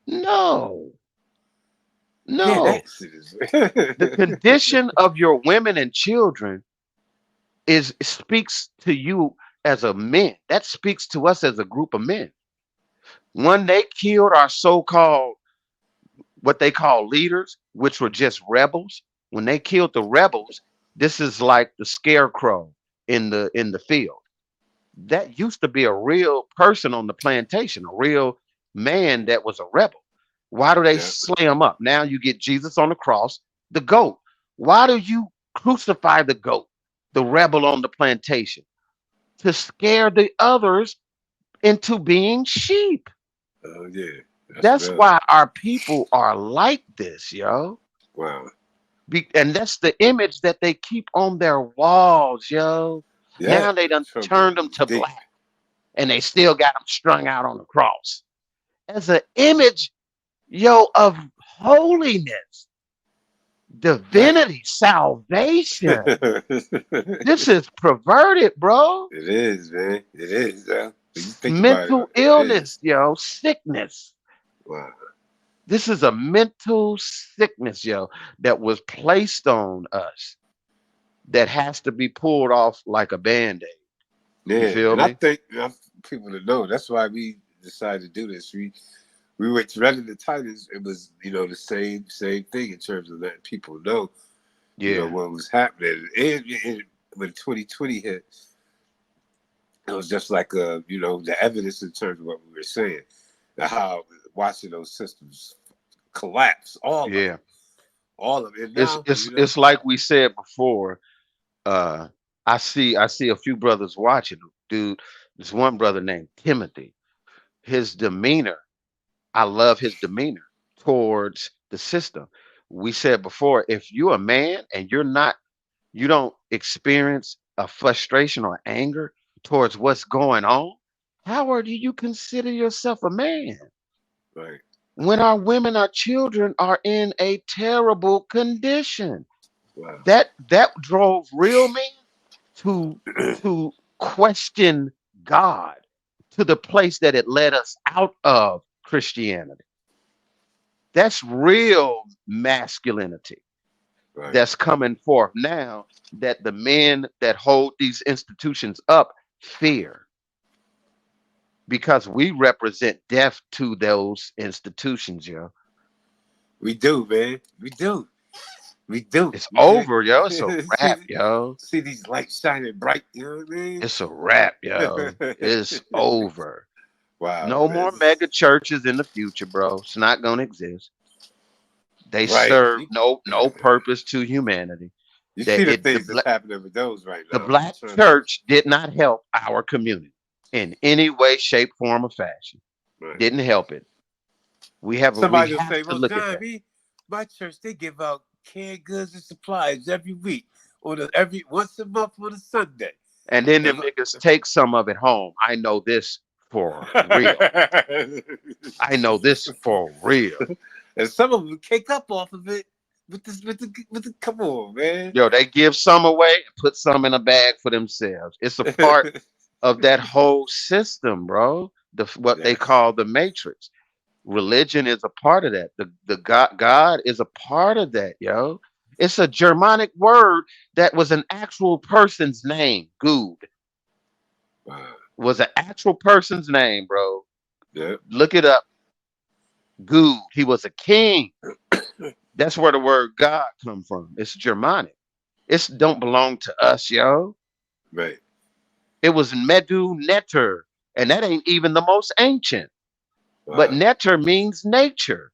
no, Yeah, no. that shit is. The condition of your women and children is speaks to you as a man. That speaks to us as a group of men. When they killed our so-called what they call leaders, which were just rebels, when they killed the rebels, this is like the scarecrow in the field. That used to be a real person on the plantation, a real man that was a rebel. Why do they Yeah. slay him up? Now you get Jesus on the cross, the goat. Why do you crucify the goat, the rebel on the plantation? To scare the others into being sheep. Oh yeah, that's That's real. why our people are like this, yo. Wow. And that's the image that they keep on their walls, yo. Yeah, Now they done trouble turned them is to deep. black, and they still got them strung out on the cross as an image, yo, of holiness, Right. divinity, salvation. It This is perverted, bro. is, man. It is, yeah. When you think about it, Mental it is. illness, yo, sickness. Wow. This is a mental sickness, yo, that was placed on us that has to be pulled off like a band-aid. You Yeah, feel and I me? think people to know that's why we decided to do this. We were running the titles. It was the same thing in terms of letting people know Yeah. what was happening. And when 2020 hit, it was just like the evidence in terms of what we were saying, how watching those systems collapse, Yeah. all of it. And It's now it's it's like we said before. Uh I see a few brothers watching. Dude, there's one brother named Timothy. His demeanor, I love his demeanor towards the system. We said before, if you're a man and you don't experience a frustration or anger towards what's going on, do you consider yourself a man? right, When our women, our children are in a terrible condition. wow, That drove real men to question God to the place that it led us out of Christianity. That's real masculinity right. that's coming forth now that the men that hold these institutions up fear because we represent death to those institutions, yo. We do, man. We do. We do. It's Man. over, yo. It's a see, wrap, yo. see these lights shining bright. You know what I mean? It's a wrap, yo. It's over. Wow, No man. more mega churches in the future, bro. It's not gonna exist. They Right. serve no purpose to humanity. You see That the it things that's happening with those right the now in black terms of church did not help our community in any way, shape, form, or fashion. right. Didn't help it. We Somebody will have say, to "Well, look at John, that. my church they give out canned goods and supplies every week, or every once a month on a Sunday." And then them And niggas take some of it home. I know this for real. I know this for real. and some of them kick up off of it with the come on, man. Yo, they give some away and put some in a bag for themselves. It's a part of that whole system, bro. What they Yes. call the matrix. Religion is a part of that. The God is a part of that, yo. It's a Germanic word that was an actual person's name. Good Wow. was an actual person's name, bro. Yep. Look it up. Good. He was a king. That's where the word God come from. It's Germanic. It's don't belong to us, yo. Right. It was Medu Neter, and that ain't even the most ancient. But Wow. Neter means nature.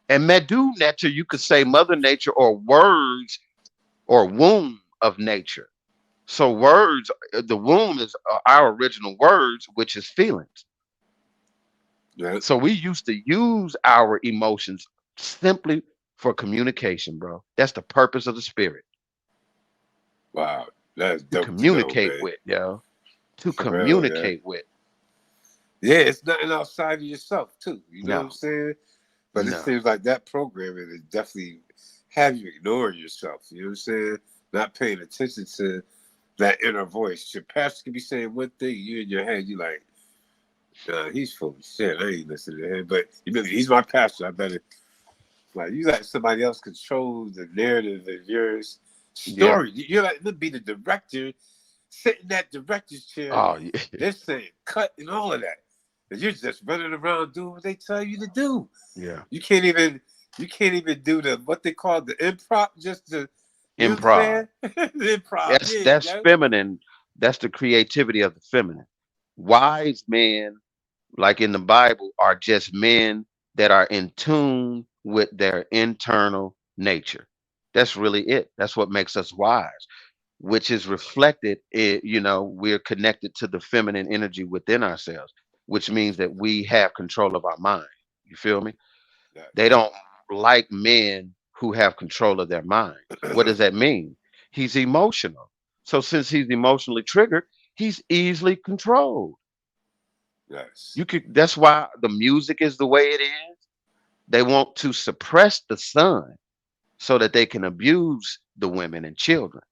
And Medu Neter, you could say Mother Nature or words or womb of nature. So words, the womb is our original words, which is feelings. Yeah. So we used to use our emotions simply for communication, bro. That's the purpose of the spirit, Wow. That's to dope to know, communicate man. with, yo. To For real, yeah. communicate with. Yeah, it's nothing outside of yourself too. You know what I'm No, saying? But it no. seems like that programming is definitely have you ignoring yourself. You know what I'm saying? Not paying attention to that inner voice. Your pastor could be saying one thing, you in your head, you like, nah, he's full of shit. I ain't listening to him. But you know, he's my pastor. I better like you let somebody else control the narrative of your Yep. story. You let them be the director, sit in that director's chair. Oh, yeah. They're saying cut and all of that. And you're just running around doing what they tell you to do. Yeah. You can't even do the what they call the improv, just the you know what I'm Improv. saying? The improv, yeah, That's yo. feminine. That's the creativity of the feminine. Wise men, like in the Bible, are just men that are in tune with their internal nature. That's really it. That's what makes us wise, which is reflected in, we're connected to the feminine energy within ourselves, which means that we have control of our mind. You feel me? They Yes. don't like men who have control of their mind. What does that mean? He's emotional. So since he's emotionally triggered, he's easily controlled. Yes. You could That's why the music is the way it is. They want to suppress the son so that they can abuse the women and children.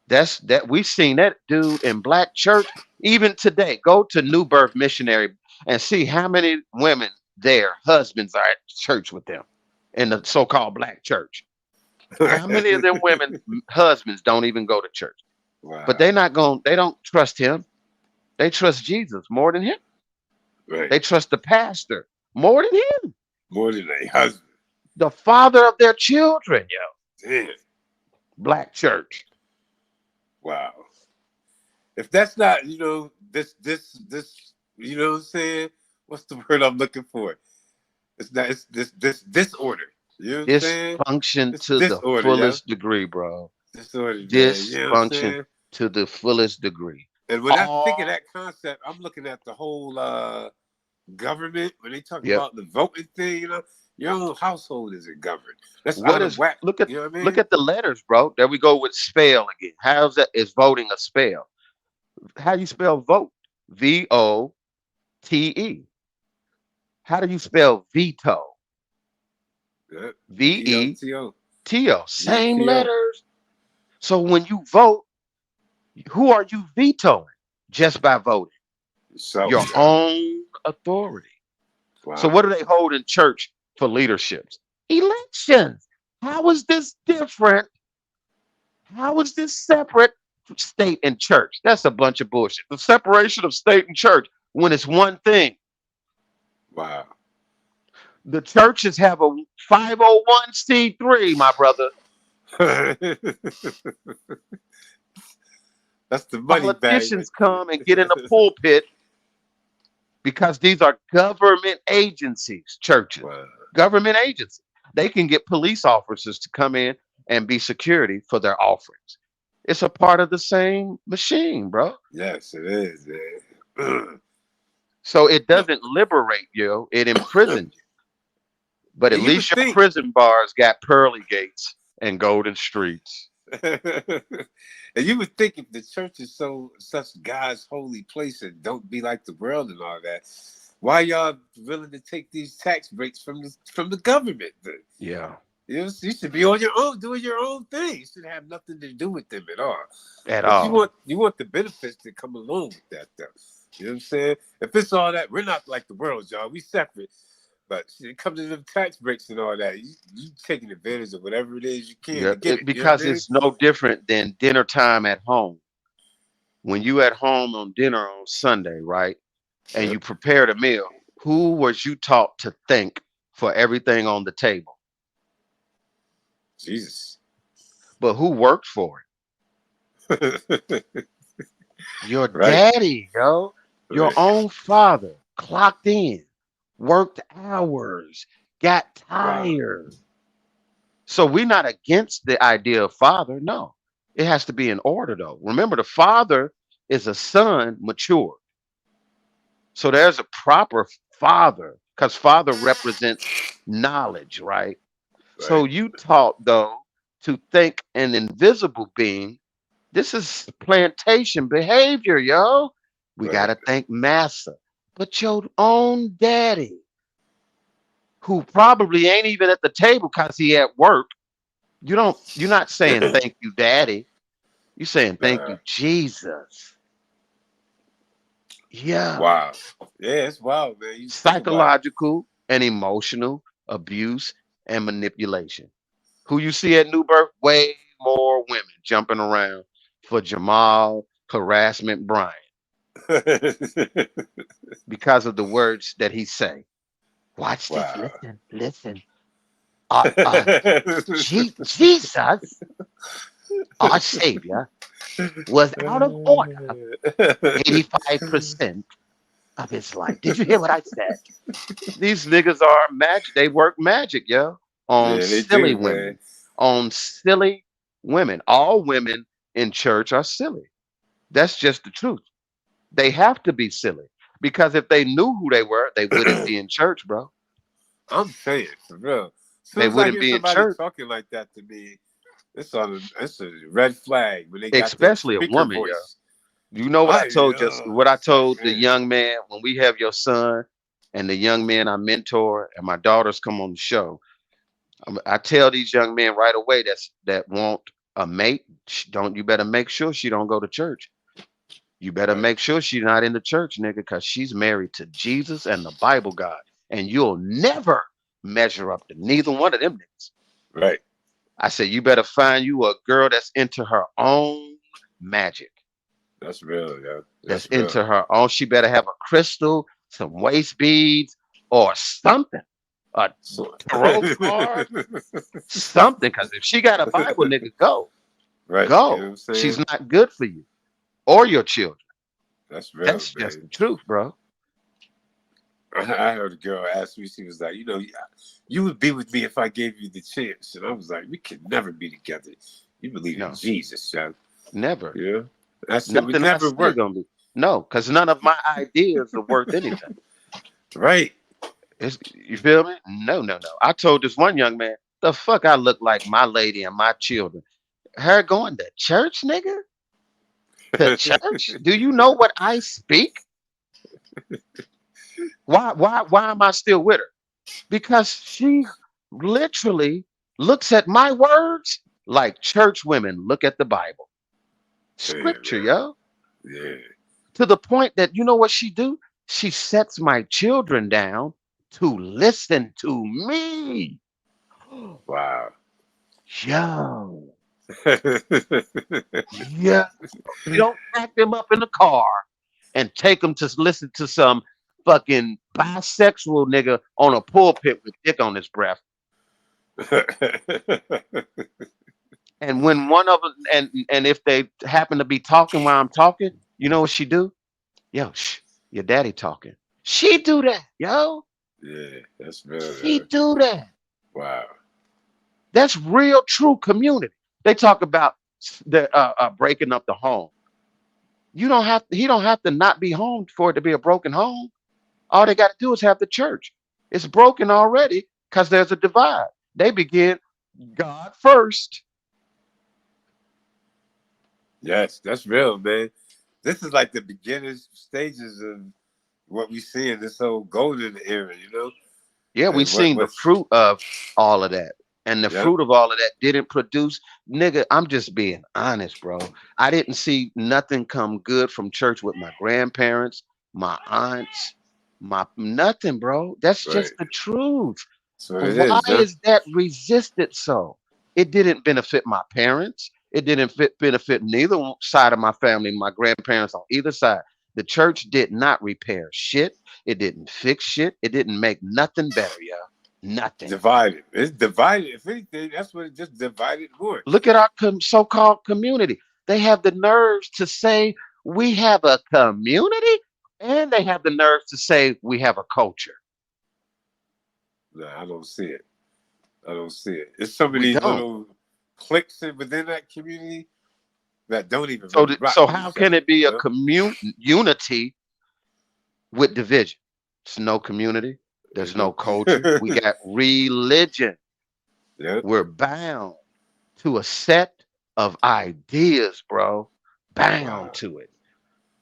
That we've seen that dude in black church even today. Go to New Birth Missionary and see how many women their husbands are at church with them in the so-called black church. How many of them women husbands don't even go to church? But Wow. they don't trust him. They trust Jesus more than him. Right. They trust the pastor more than him. More than a husband. The father of their children, yo. Damn. Black church. Wow. If that's not, this, you know what I'm saying? What's the word I'm looking for? It's not. It's this disorder. You know what I'm saying? Dysfunction It's to the disorder, yo. fullest degree, bro. Disorder, man. You know what I'm Dysfunction saying? to the fullest degree. And when I think of All that concept, I'm looking at the whole government. When they talk Yep. about the voting thing, your own household isn't governed. That's What out of is whack. look at You know what I look mean? at the letters, bro. There we go with spell again. How's that is voting a spell? How you spell vote? VOTE. How do you spell veto? Yep. VOTO. VETO. Same VTO. letters. So when you vote, who are you vetoing? Just by voting. So, Your yeah. own authority. So Wow. what do they hold in church for leaderships? Elections. How is this different? How is this separate from state and church? That's a bunch of bullshit. The separation of state and church when it's one thing. Wow. The churches have a 501c3, my brother. That's the money bag right Politicians come and get in the there. pulpit because these are government agencies, churches, Wow. government agencies. They can get police officers to come in and be security for their offerings. It's a part of the same machine, bro. Yes, it is, man. So it doesn't liberate you, it imprisons you. But at And you least would your think, prison bars got pearly gates and golden streets. and you would think if the church is such God's holy place and don't be like the world and all that, why y'all willing to take these tax breaks from the government? Yeah, You should be on your own, doing your own thing. You should have nothing to do with them at all. at But all. you want the benefits that come along with that, though. You know what I'm saying? If it's all that, we're not like the world, y'all. We separate. But it comes to them tax breaks and all that. You taking advantage of whatever it is you can Yeah, to get it. You know what because I mean? it's no different than dinner time at home. When you at home on dinner on Sunday, right? And Yep. you prepared a meal, who was you taught to thank for everything on the table? Jesus. But who worked for it? Your Right. daddy, yo. Your Right. own father clocked in, worked hours, got Wow. tired. So we're not against the idea of father. No, it has to be in order though. Remember, the father is a son mature. So there's a proper father because father represents knowledge, right? So Right. you taught though to think an invisible being. This is plantation behavior, yo. We Right. gotta think massa. But your own daddy, who probably ain't even at the table because he at work, you're not saying thank you, daddy. You're saying thank uh, you, Jesus. Yeah. wow. Yeah, it's wild, man. You think about it. Psychological and emotional abuse and manipulation. Who you see at New Birth? Way more women jumping around for Jamal harassment Brian because of the words that he say. Watch this. Wow. Listen. Listen. Jesus, our Savior, was out of order 85% of his life. Did you hear what I said? These niggas are magic. They work magic, yo, on Yeah, they silly do, man. women. On silly women. All women in church are silly. That's just the truth. They have to be silly because if they knew who they were, they wouldn't be in church, bro. I'm saying for real. As soon They as I wouldn't hear be in somebody church, talking like that to me, it's a red flag when they got that especially a speaker woman, yo. voice. You know what I told just what I It's like, told the man, young man when we have your son and the young man I mentor and my daughters come on the show. I tell these young men right away that want a mate. Don't you better make sure she don't go to church. You better right, make sure she's not in the church, nigga, because she's married to Jesus and the Bible God, and you'll never measure up to neither one of them niggas. right. I said you better find you a girl that's into her own magic, That's real, yeah. that's That's real. into her own. She better have a crystal, some waist beads, or something, a So, tarot card, something. Because if she got a Bible, nigga, go. right. You know what Go. I'm She's saying? not good for you or your children. That's real, That's just man. the truth, bro. I heard a girl ask me, she was like, you would be with me if I gave you the chance. And I was like, we could never be together. You believe in No, Jesus, son. never. Yeah. I said, we Nothing I never say work. gonna be. No, because none of my ideas are worth anything. Right. You feel me? No, no, no. I told this one young man, the fuck I look like my lady and my children. Her going to church, nigga? To church? Do you know what I speak? Why am I still with her? Because she literally looks at my words like church women look at the Bible. Yeah, Scripture, man. yo. Yeah. To the point that you know what she do? She sets my children down to listen to me. Wow. Yo, yeah. She don't pack them up in the car and take them to listen to some fucking bisexual nigga on a pulpit with dick on his breath. And when one of them, and if they happen to be talking while I'm talking, you know what she do? Yo, shh, your daddy talking. She do that, yo. Yeah, that's real, She man. do that. Wow. That's real, true community. They talk about the breaking up the home. You don't have. He don't have to not be home for it to be a broken home. All they got to do is have the church. It's broken already because there's a divide. They begin God first. Yes, that's real, man. This is like the beginning stages of what we see in this whole golden era, Yeah, we And seen the what's fruit of all of that. And the yep. fruit of all of that didn't produce, nigga. I'm just being honest, bro. I didn't see nothing come good from church with my grandparents, my aunts, my nothing, bro. That's Right. just the truth. That's what it Why is, huh? is that resisted so? It didn't benefit my parents. It didn't benefit neither side of my family, my grandparents on either side. The church did not repair shit. It didn't fix shit. It didn't make nothing better, yo. Nothing. Divided. It's divided. If anything, that's what it just divided more. Look at our so-called community. They have the nerves to say we have a community, and they have the nerves to say we have a culture. No, I don't see it. I don't see it. It's some of We these don't. little cliques within that community that don't even So, really rock so with how each can other. it be You a know? unity with division? It's no community. There's no culture. We You got religion. know? Yeah. We're bound to a set of ideas, bro. Bound Wow. to it.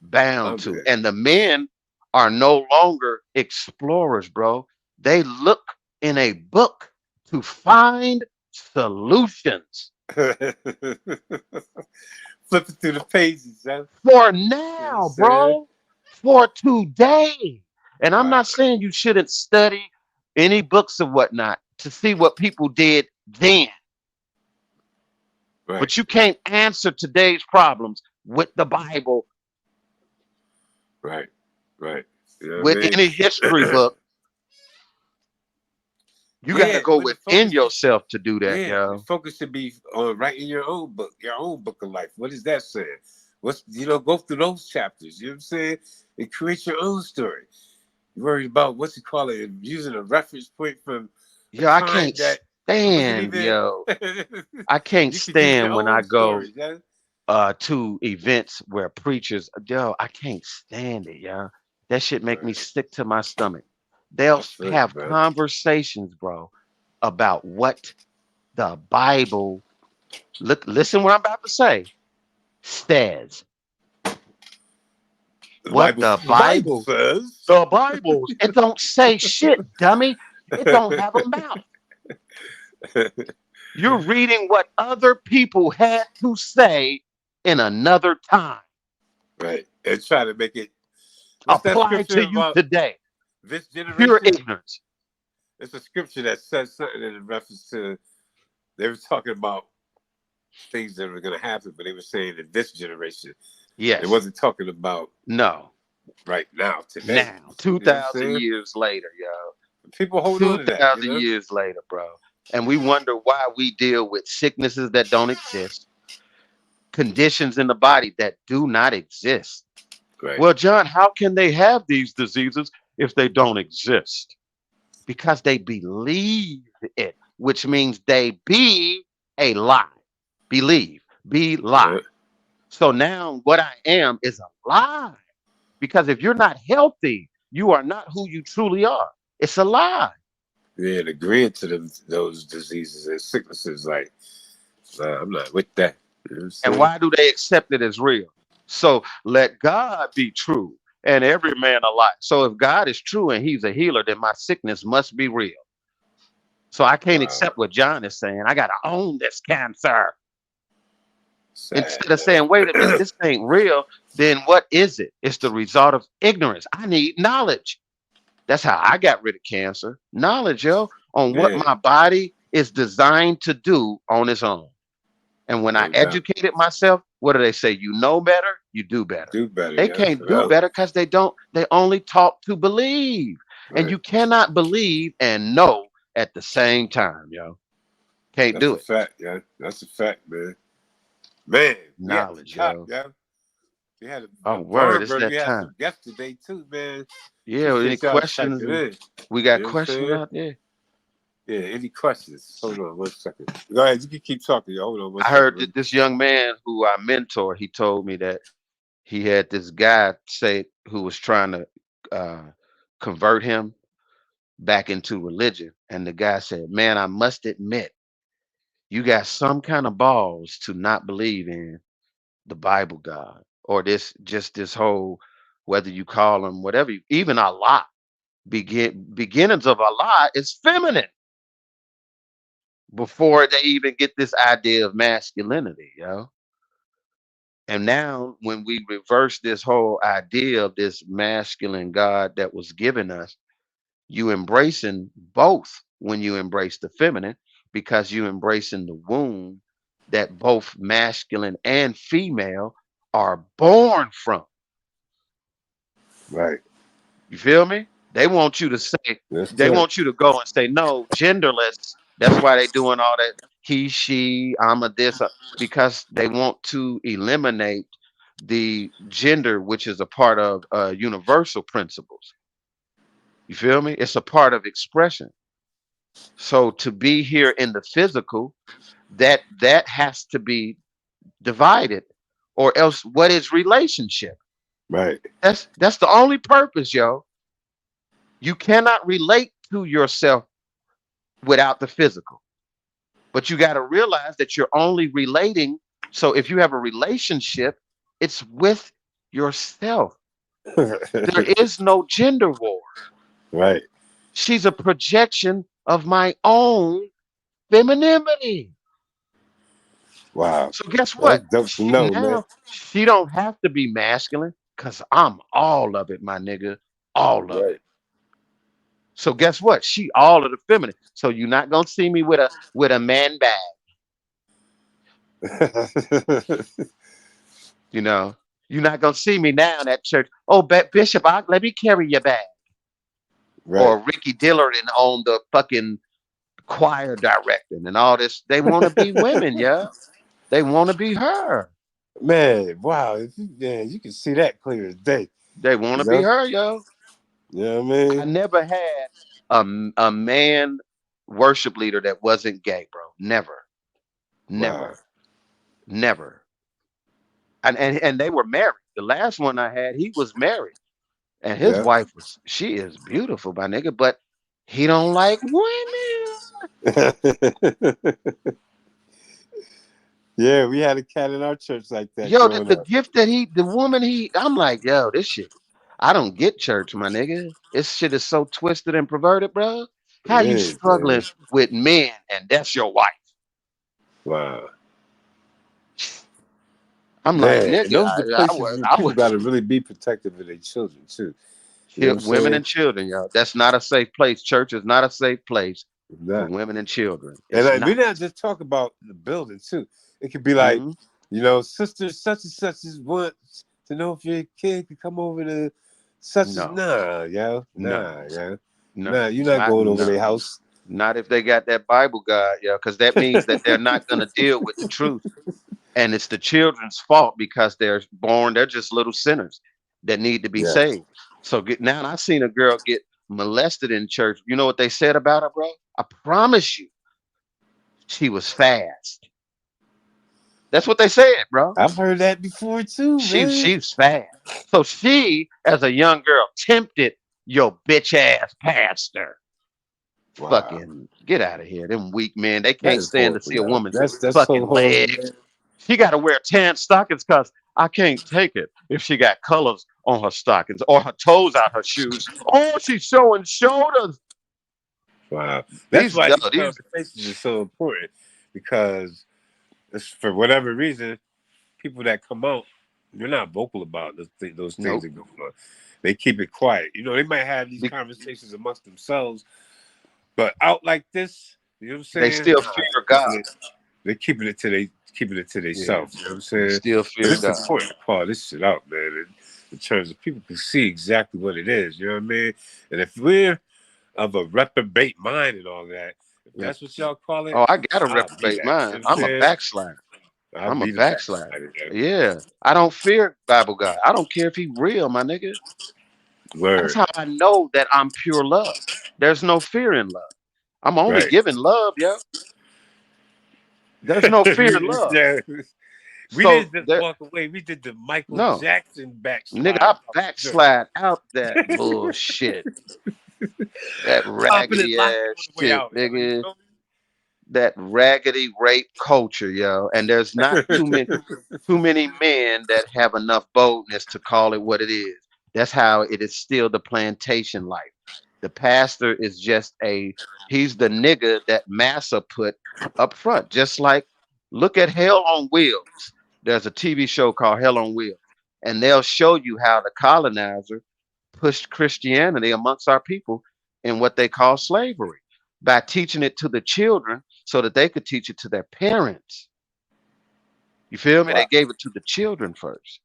Bound I'm to it. in. And the men are no longer explorers, bro. They look in a book to find solutions. Flipping through the pages, huh? For You know what I'm now, saying? bro. For today. And I'm Wow. not saying you shouldn't study any books or whatnot to see what people did then, Right. but you can't answer today's problems with the Bible, Right. Right. You know what with I any history mean? book. You got to Yeah, go when the within focus is, yourself to do that, yeah, the yo. focus should be on writing your own book of life. What is that saying? What's go through those chapters. You know what I'm saying? And create your own story. You're worried about what's you call it, using a reference point from a Yo, I time can't that wasn't stand, even. yo. I can't You could use your stand when I own go story, yeah. to events where preachers, yo, I can't stand it, yo. That shit make me Right. sick to my stomach. They'll I feel you, have man. conversations, bro, about what the Bible, look, listen what I'm about to say, says. What The Bible says. the Bibles, it don't say shit, dummy. It don't have a mouth. You're reading what other people had to say in another time. Right. And try to make it. What's that Apply scripture to you about today. this Pure generation? ignorance. It's a scripture that says something in reference to they were talking about things that were going to happen, but they were saying in this generation. It Yes. wasn't talking about No. right now, today. Now, You know what I'm 2,000 saying? years later, yo. People hold on to that, 2,000 years later, bro. And we wonder why we deal with sicknesses that don't exist, conditions in the body that do not exist. Right. Well, John, how can they have these diseases if they don't exist? Because they believe it, which means they be a lie. Believe, be lie. Yeah. So now what I am is a lie. Because if you're not healthy, you are not who you truly are. It's a lie. Yeah, and agreeing to those diseases and sicknesses, like, nah, I'm not with that. You know what I'm And saying? why do they accept it as real? So let God be true and every man a lie. So if God is true and he's a healer, then my sickness must be real. So I can't Wow. accept what John is saying. I got to own this cancer. Sad, Instead of saying, wait a minute, man. this ain't real, then what is it? It's the result of ignorance. I need knowledge. That's how I got rid of cancer. Knowledge, yo, on what Man, my body is designed to do on its own. And when I no doubt. educated myself, what do they say? You know better, you do better. Do better, They yeah. can't do Well, better because they only talk to believe. And right. you cannot believe and know at the same time, yo. Can't That's do a it. fact, yeah. That's a fact, man. Man, we at the Knowledge, top, yo. yeah. We had a Oh, word, it's barber. We that had time. some guests today too, man. Yeah, any Appreciate y'all questions? checking in. We You got know what I'm questions saying? out there. Yeah, any questions? Hold on one second. Go ahead, you can keep talking. Yo. Hold on one I heard second. that this young man who I mentor, he told me that he had this guy say who was trying to uh, convert him back into religion. And the guy said, man, I must admit, you got some kind of balls to not believe in the Bible God or this whole, whether you call him whatever, even Allah, beginnings of Allah is feminine before they even get this idea of masculinity, yo. And now, when we reverse this whole idea of this masculine God that was given us, you embracing both when you embrace the feminine, because you embracing the womb that both masculine and female are born from. Right. You feel me? They want you to say, That's they it. want you to go and say, no, genderless. That's why they doing all that he, she, I'm a this, because they want to eliminate the gender, which is a part of universal principles. You feel me? It's a part of expression. So to be here in the physical, that has to be divided, or else what is relationship? Right. That's the only purpose, yo. You cannot relate to yourself without the physical. But you got to realize that you're only relating. So if you have a relationship, it's with yourself. There is no gender war. Right. She's a projection of my own femininity. Wow. So guess That's what? dope to know, man. She don't have to be masculine because I'm all of it, my nigga. All of Right. it. So guess what? She all of the feminine. So you're not gonna see me with a man bag, you know. You're not gonna see me now in that church. Oh, Bishop, let me carry your bag. Right. Or Ricky Dillard and on the fucking choir directing and all this. They want to be women, yeah. They want to be her. Man, wow. Man, you can see that clear as day. They want You to be know? her, yo. You know what I I mean? never had a man worship leader that wasn't gay, bro. Never, Wow. never, never. And they were married. The last one I had, he was married, and his Yeah. wife she is beautiful, my nigga, but he don't like women. Yeah, we had a cat in our church like that Yo, the, growing the up. gift that the woman I'm like, yo, this shit. I don't get church, my nigga. This shit is so twisted and perverted, bro. How It you is, man. struggling with men and that's your wife? Wow. I'm like, Man, and nigga, those are the places where I people would got to really be protective of their children too. You know what I'm women saying? and children, yo. That's not a safe place. Church is not a safe place for Not. women and children. And It's we not. not just talk about the building too. It could be like, Hmm. sisters such and such as wants to know if your kid could come over to such as No, nah, yo, no, nah, yo, no, nah. You're not not going over no. their house. Not if they got that Bible God, yo, because that means that they're not gonna deal with the truth. And it's the children's fault because they're just little sinners that need to be Yeah. saved. So now I seen a girl get molested in church. You know what they said about her, bro? I promise you, she was fast. That's what they said, bro. I've heard that before too, man. She's fast. So she, as a young girl, tempted your bitch ass pastor. Wow, Fucking get out of here. Them weak men. They that can't is stand to horrible, see a yo. woman's That's so fucking horrible, legs. man. She got to wear tan stockings because I can't take it if she got colors on her stockings or her toes out her shoes. Oh, she's showing shoulders. Wow, that's These, why these these, conversations are so important because it's, for whatever reason, people that come out, they're not vocal about those things nope. that go on. They keep it quiet. They might have these Be- conversations amongst themselves, but out like this, you know what I'm They saying? still Nah, fear God. they're keeping it to Yeah, themselves. You know what I'm they saying? still But fear it's God. important to call this shit out, man. In terms of people can see exactly what it is. You know what I mean? And if we're of a reprobate mind and all that, if Yeah. that's what y'all call it, Oh, I got to I'll be reprobate that. You mine. know what I'm I'm a saying? backslider. I'll I'm a be the backslider. backslider. Yeah. I don't fear Bible God. I don't care if he real, my nigga. That's Word. how I know that I'm pure love. There's no fear in love. I'm only Right. giving love, yo. There's no fear in love. Yeah. We So didn't just there, walk away. We did the Michael no, Jackson nigga, backslide I out the backslide out that bullshit, that popping and raggedy locking ass on the way shit, out. Yo. You nigga. feel That raggedy rape culture, yo. And there's not too many men that have enough boldness to call it what it is. That's how it is still the plantation life. The pastor is just he's the nigga that Massa put up front. Just like look at Hell on Wheels. There's a TV show called Hell on Wheels, and they'll show you how the colonizer pushed Christianity amongst our people in what they call slavery by teaching it to the children so that they could teach it to their parents. You feel me? They Wow. gave it to the children first.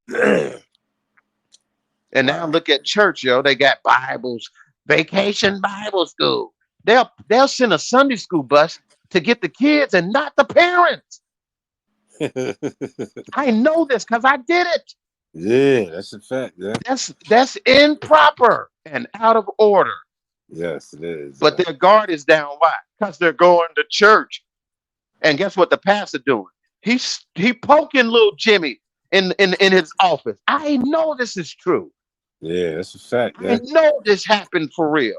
And now Wow. look at church, yo. They got Bibles, vacation Bible school. They'll send a Sunday school bus to get the kids and not the parents. I know this because I did it. Yeah, that's a fact. Yeah. That's improper and out of order. Yes, it is. But their guard is down. Why? Because they're going to church. And guess what the pastor doing? He poking little Jimmy in his office. I know this is true. Yeah, that's a fact, I man. know this happened for real.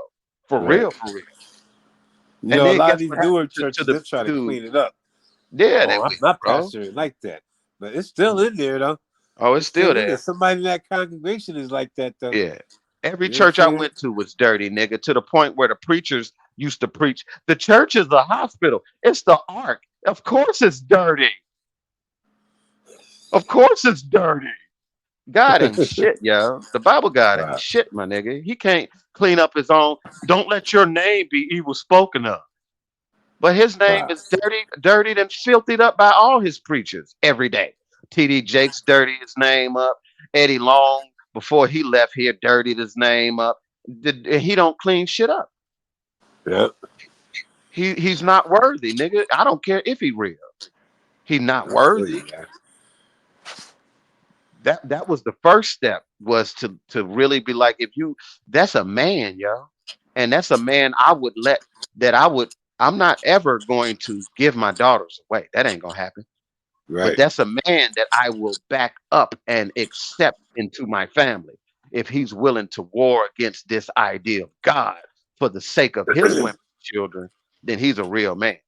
For Right. real, for real. You And know, a then lot of guess these what newer happened to churches, the they're trying to to clean it up. yeah, they Oh, will, my bro. pastor ain't like that. But it's still in there, though. Oh, it's It's still still in there. there. Somebody in that congregation is like that, though. Yeah. Every You know what I'm church I saying? went to was dirty, nigga, to the point where the preachers used to preach. The church is the hospital. It's the ark. Of course it's dirty. Of course it's dirty. God ain't shit, yo. The Bible God ain't Wow. shit, my nigga. He can't clean up his own. Don't let your name be evil spoken of. But his name Wow. is dirtied and filthied up by all his preachers every day. TD Jakes dirtied his name up. Eddie Long, before he left here, dirtied his name up. He don't clean shit up. Yep. He's not worthy, nigga. I don't care if he real. He not I feel worthy. you, man. That was the first step, was to really be like, if you, that's a man, yo. And that's a man I would let, that I would, I'm not ever going to give my daughters away. That ain't gonna happen. But Right. that's a man that I will back up and accept into my family if he's willing to war against this idea of God for the sake of his women and children, then he's a real man.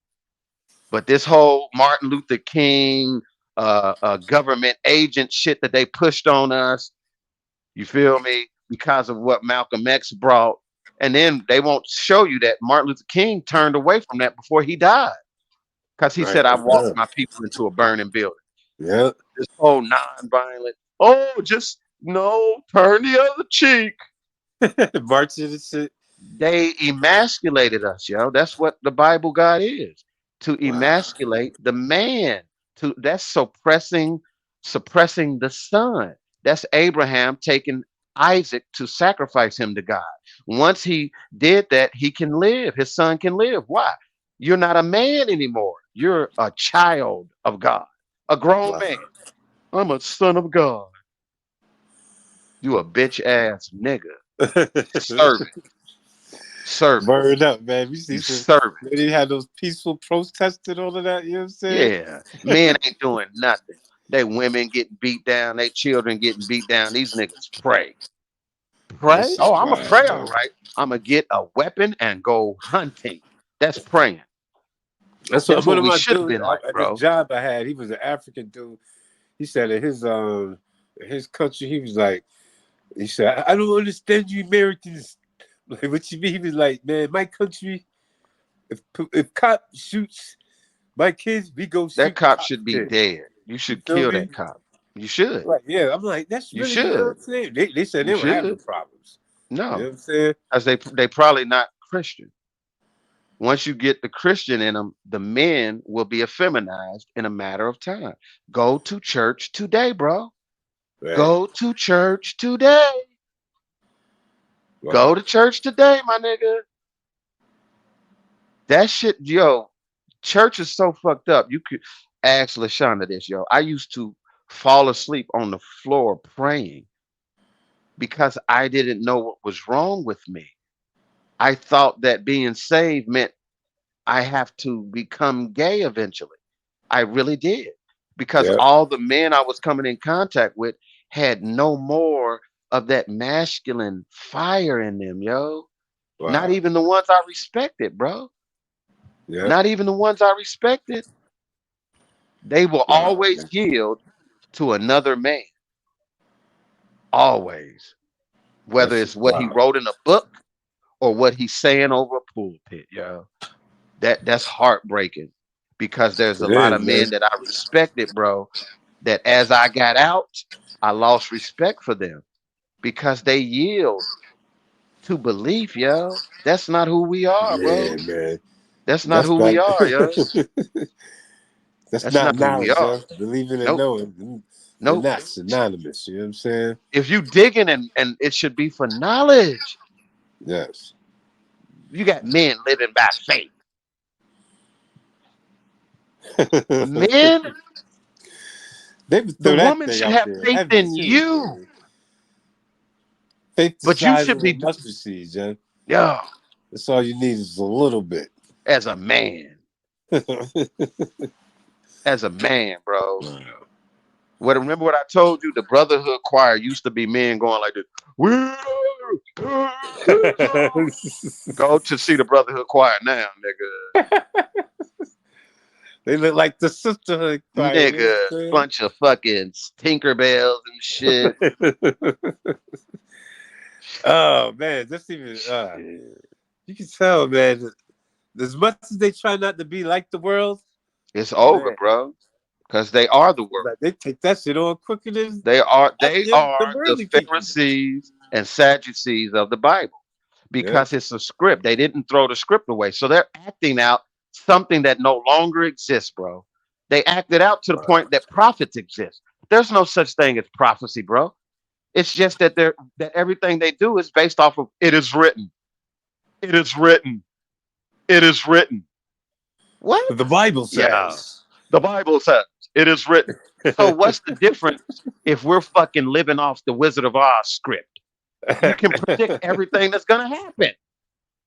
But this whole Martin Luther King government agent shit that they pushed on us, you feel me? Because of what Malcolm X brought. And then they won't show you that Martin Luther King turned away from that before he died. Because he Right. said, I walked my people into a burning building. Yep. This whole non-violent, oh, just no, turn the other cheek. Marching and shit. They emasculated us, yo. That's what the Bible God is. To Wow. emasculate the man. To That's suppressing the son. That's Abraham taking Isaac to sacrifice him to God. Once he did that, he can live. His son can live. Why? You're not a man anymore. You're a child of God, a grown Wow. man. I'm a son of God. You a bitch ass nigga. Servant. Servant. Burned up, man. We see You some, servant. they had those peaceful protests and all of that, you know what I'm saying? Yeah. Men ain't doing nothing. They women getting beat down. They children getting beat down. These niggas pray. Pray? This is Oh, I'm a wild, pray, all man. right. I'm gonna get a weapon and go hunting. That's praying. That's what That's one what of we my should have dudes been like, at this bro. job I had. He was an African dude. He said in his country, he was like, he said, I don't understand you Americans. Like, what you mean? He was like, man, my country, if cop shoots my kids, we go That shoot cop cop should be kids. dead. You You should feel kill me? that cop. You should. Like, yeah, I'm like, that's You really, you know what should. I'm saying? They said You they don't have no should. problems. You know No. what I'm saying? As they probably not Christian. Once you get the Christian in them, the men will be effeminized in a matter of time. Go to church today, bro. Right. Go to church today. Go Wow. to church today, my nigga. That shit, yo, church is so fucked up. You could ask Lashonda this, yo. I used to fall asleep on the floor praying because I didn't know what was wrong with me. I thought that being saved meant I have to become gay eventually. I really did. Because Yep. all the men I was coming in contact with had no more of that masculine fire in them, yo. Not Wow. even the ones I respected, bro. Yep. Not even the ones I respected. They will Wow. always yield to another man. Always. Whether That's it's just what he wild. wrote in a book or what he's saying over a pulpit, yo. That's heartbreaking because there's a It lot is, of man. men that I respected, bro, that as I got out, I lost respect for them because they yield to belief, yo. That's not who we are, Yeah, bro. man. That's not That's who we not are, yo. that's That's not not who we knowledge, are. yo. Believing and Nope. knowing. They're Nope. not synonymous, you know what I'm saying? If you digging and it should be for knowledge. Yes. You got men living by faith. Men, They would the throw that woman thing should out have there faith heavy in too, you, man. Faith the but you size should of a be, mustard seed, John. yeah. That's all you need is a little bit. as a man. As a man, bro. Wow. Remember what I told you? The Brotherhood choir used to be men going like this. Go to see the Brotherhood choir now, They look like the sisterhood choir. You know nigga. Bunch of fucking Tinkerbells and shit. what I'm saying? Oh man, just even Shit. you can tell, man. As much as they try not to be like the world, It's over, man, bro. Because they are the world. like they take that shit on quicker than They are the the worldly people. Pharisees and Sadducees of the Bible Yeah. because it's a script. They didn't throw the script away. So they're acting out something that no longer exists, bro. They acted out to the Wow. point that prophets exist. There's no such thing as prophecy, bro. It's just that that everything they do is based off of it is written. It is written. It is written. What? The Bible Yeah. says. The Bible says it is written. So what's the difference if we're fucking living off the Wizard of Oz script? You can predict everything that's gonna happen.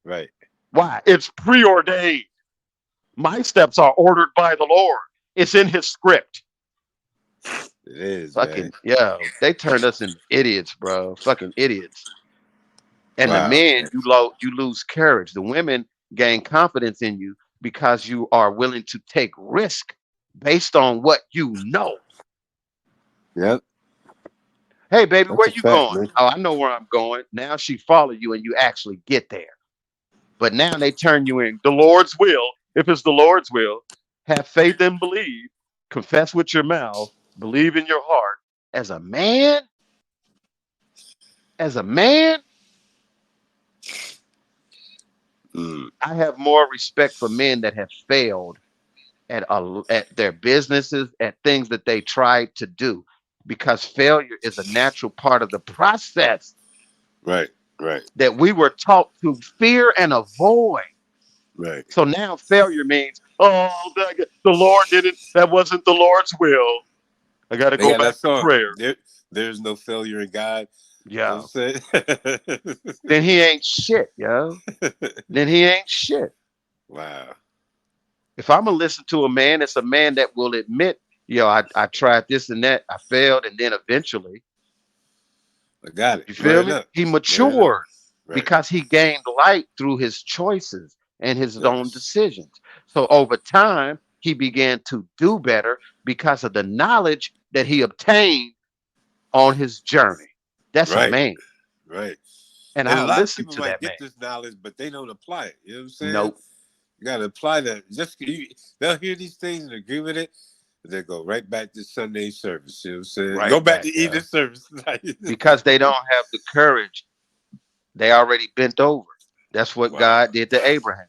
Right. Why? It's preordained. My steps are ordered by the Lord. It's in his script. It is, man. Fucking yeah, they turned us into idiots, bro. Fucking idiots. And the Wow. men, you lose courage. The women gain confidence in you because you are willing to take risk based on what you know. Yep. Hey, baby, That's where a you fact, going? man. Oh, I know where I'm going. Now she follow you and you actually get there. But now they turn you in. The Lord's will, if it's the Lord's will, have faith and believe, confess with your mouth, believe in your heart. As a man, Mm. I have more respect for men that have failed at their businesses, at things that they tried to do, because failure is a natural part of the process Right. Right. that we were taught to fear and avoid. Right. So now failure means, oh, the Lord didn't, that wasn't the Lord's will. I got to They go got back that to song. prayer. There's no failure in God. You know Yeah. what I'm Then he ain't shit, yo. saying? Then he ain't shit. Wow. If I'm going to listen to a man, it's a man that will admit, yo, I tried this and that, I failed, and then eventually, I got it. you feel Learn me? up. He Learn up. matured Right. because he gained light through his choices and his own Yes. decisions. So over time, he began to do better because of the knowledge that he obtained on his journey. That's a Right. man. Right. And And I a lot of listen people to might that man. get this knowledge, but they don't apply it. You know what I'm saying? Nope. You got to apply that. They'll hear these things and agree with it, but they go right back to Sunday service. You know what I'm saying? Go Right back to back, evening yeah. service. Because they don't have the courage. They already bent over. That's what Wow. God did to Abraham.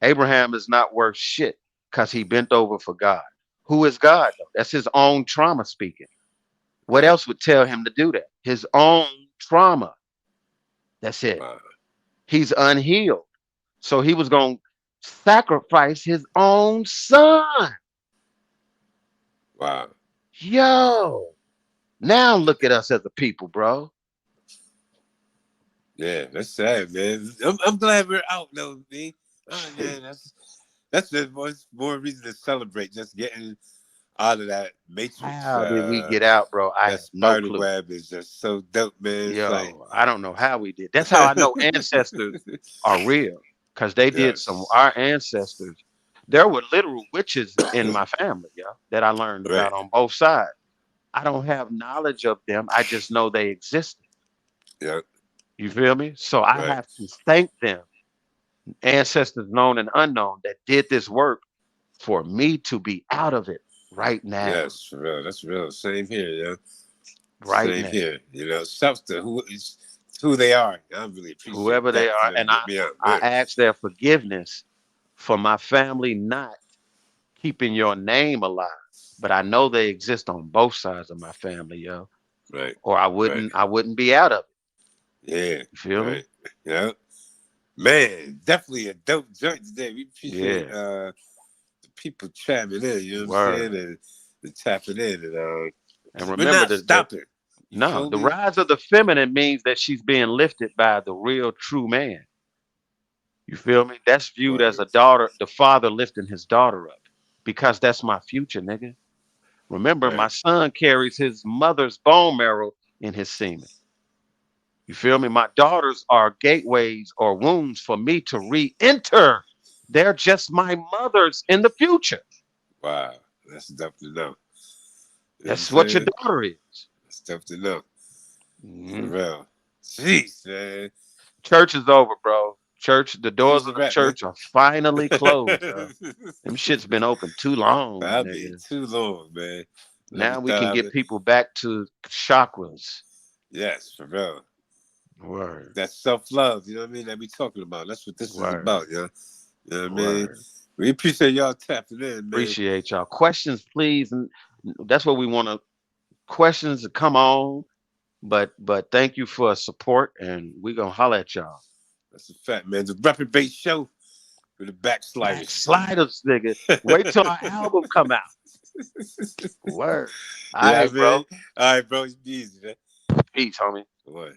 Abraham is not worth shit because he bent over for God. Who is God, though? That's his own trauma speaking. What Right. else would tell him to do that? His own trauma. That's it. Wow. He's unhealed. So he was going to sacrifice his own son. Wow. Yo. Now look at us as a people, bro. Yeah, that's sad, man. I'm glad we're out, though, me. Oh, man, that's the more reason to celebrate. Just getting out of that matrix. How did we get out, bro? I That have no spider clue. web is just so dope, man. It's like, Yo, I don't know how we did. That's how I know ancestors are real because they did some, yes, our ancestors. There were literal witches in my family, yeah, that I learned right, about on both sides. I don't have knowledge of them. I just know they existed. yeah, You feel me? So I right. have to thank them, ancestors known and unknown, that did this work for me to be out of it right now. Yes, for real. That's real. Same here, yeah. Right Same now. here. You know, stuff to who they are. I really appreciate Whoever they that for are. them to And get me out, I man. ask their forgiveness for my family not keeping your name alive. But I know they exist on both sides of my family, yo. Right, Or I right. wouldn't be out of it. Yeah, You feel me? right. Yeah. Man, definitely a dope joint today. We appreciate Yeah. the people chiming in, you know what I'm saying? Word. And tapping in. And And we're remember not the stopping. You no, feel the me? rise of the feminine means that she's being lifted by the real true man. You feel me? That's viewed as Word. a daughter, the father lifting his daughter up, because that's my future, nigga. Remember, my Right. son carries his mother's bone marrow in his semen. You feel me? My daughters are gateways or wombs for me to re-enter. They're just my mothers in the future. Wow. That's tough to know. You know what I'm That's what your saying? daughter is. That's tough to know. For Mhm. real. Jeez, man. Church is over, bro. Church, the This is doors a of the wrap, man. church are finally closed, bro. Them shit's been open too long, I'll be nigga. too long, man. Let me Now we can start. get people back to chakras. Yes, for real. Word, That's self-love, you know what I mean? That we talking about. That's what this is word, about, yo. You know what I mean? word. We appreciate y'all tapping in, man. Appreciate y'all. Questions, please. And that's what we want to questions to come on. But thank you for support, and we gonna holler at y'all. That's a fact, man. The Reprobate show with the Backsliders. Backsliders, nigga. Wait till our album come out. Word. All Yeah, right, bro. man. All right, bro. It's easy, man. Peace, homie. Boy.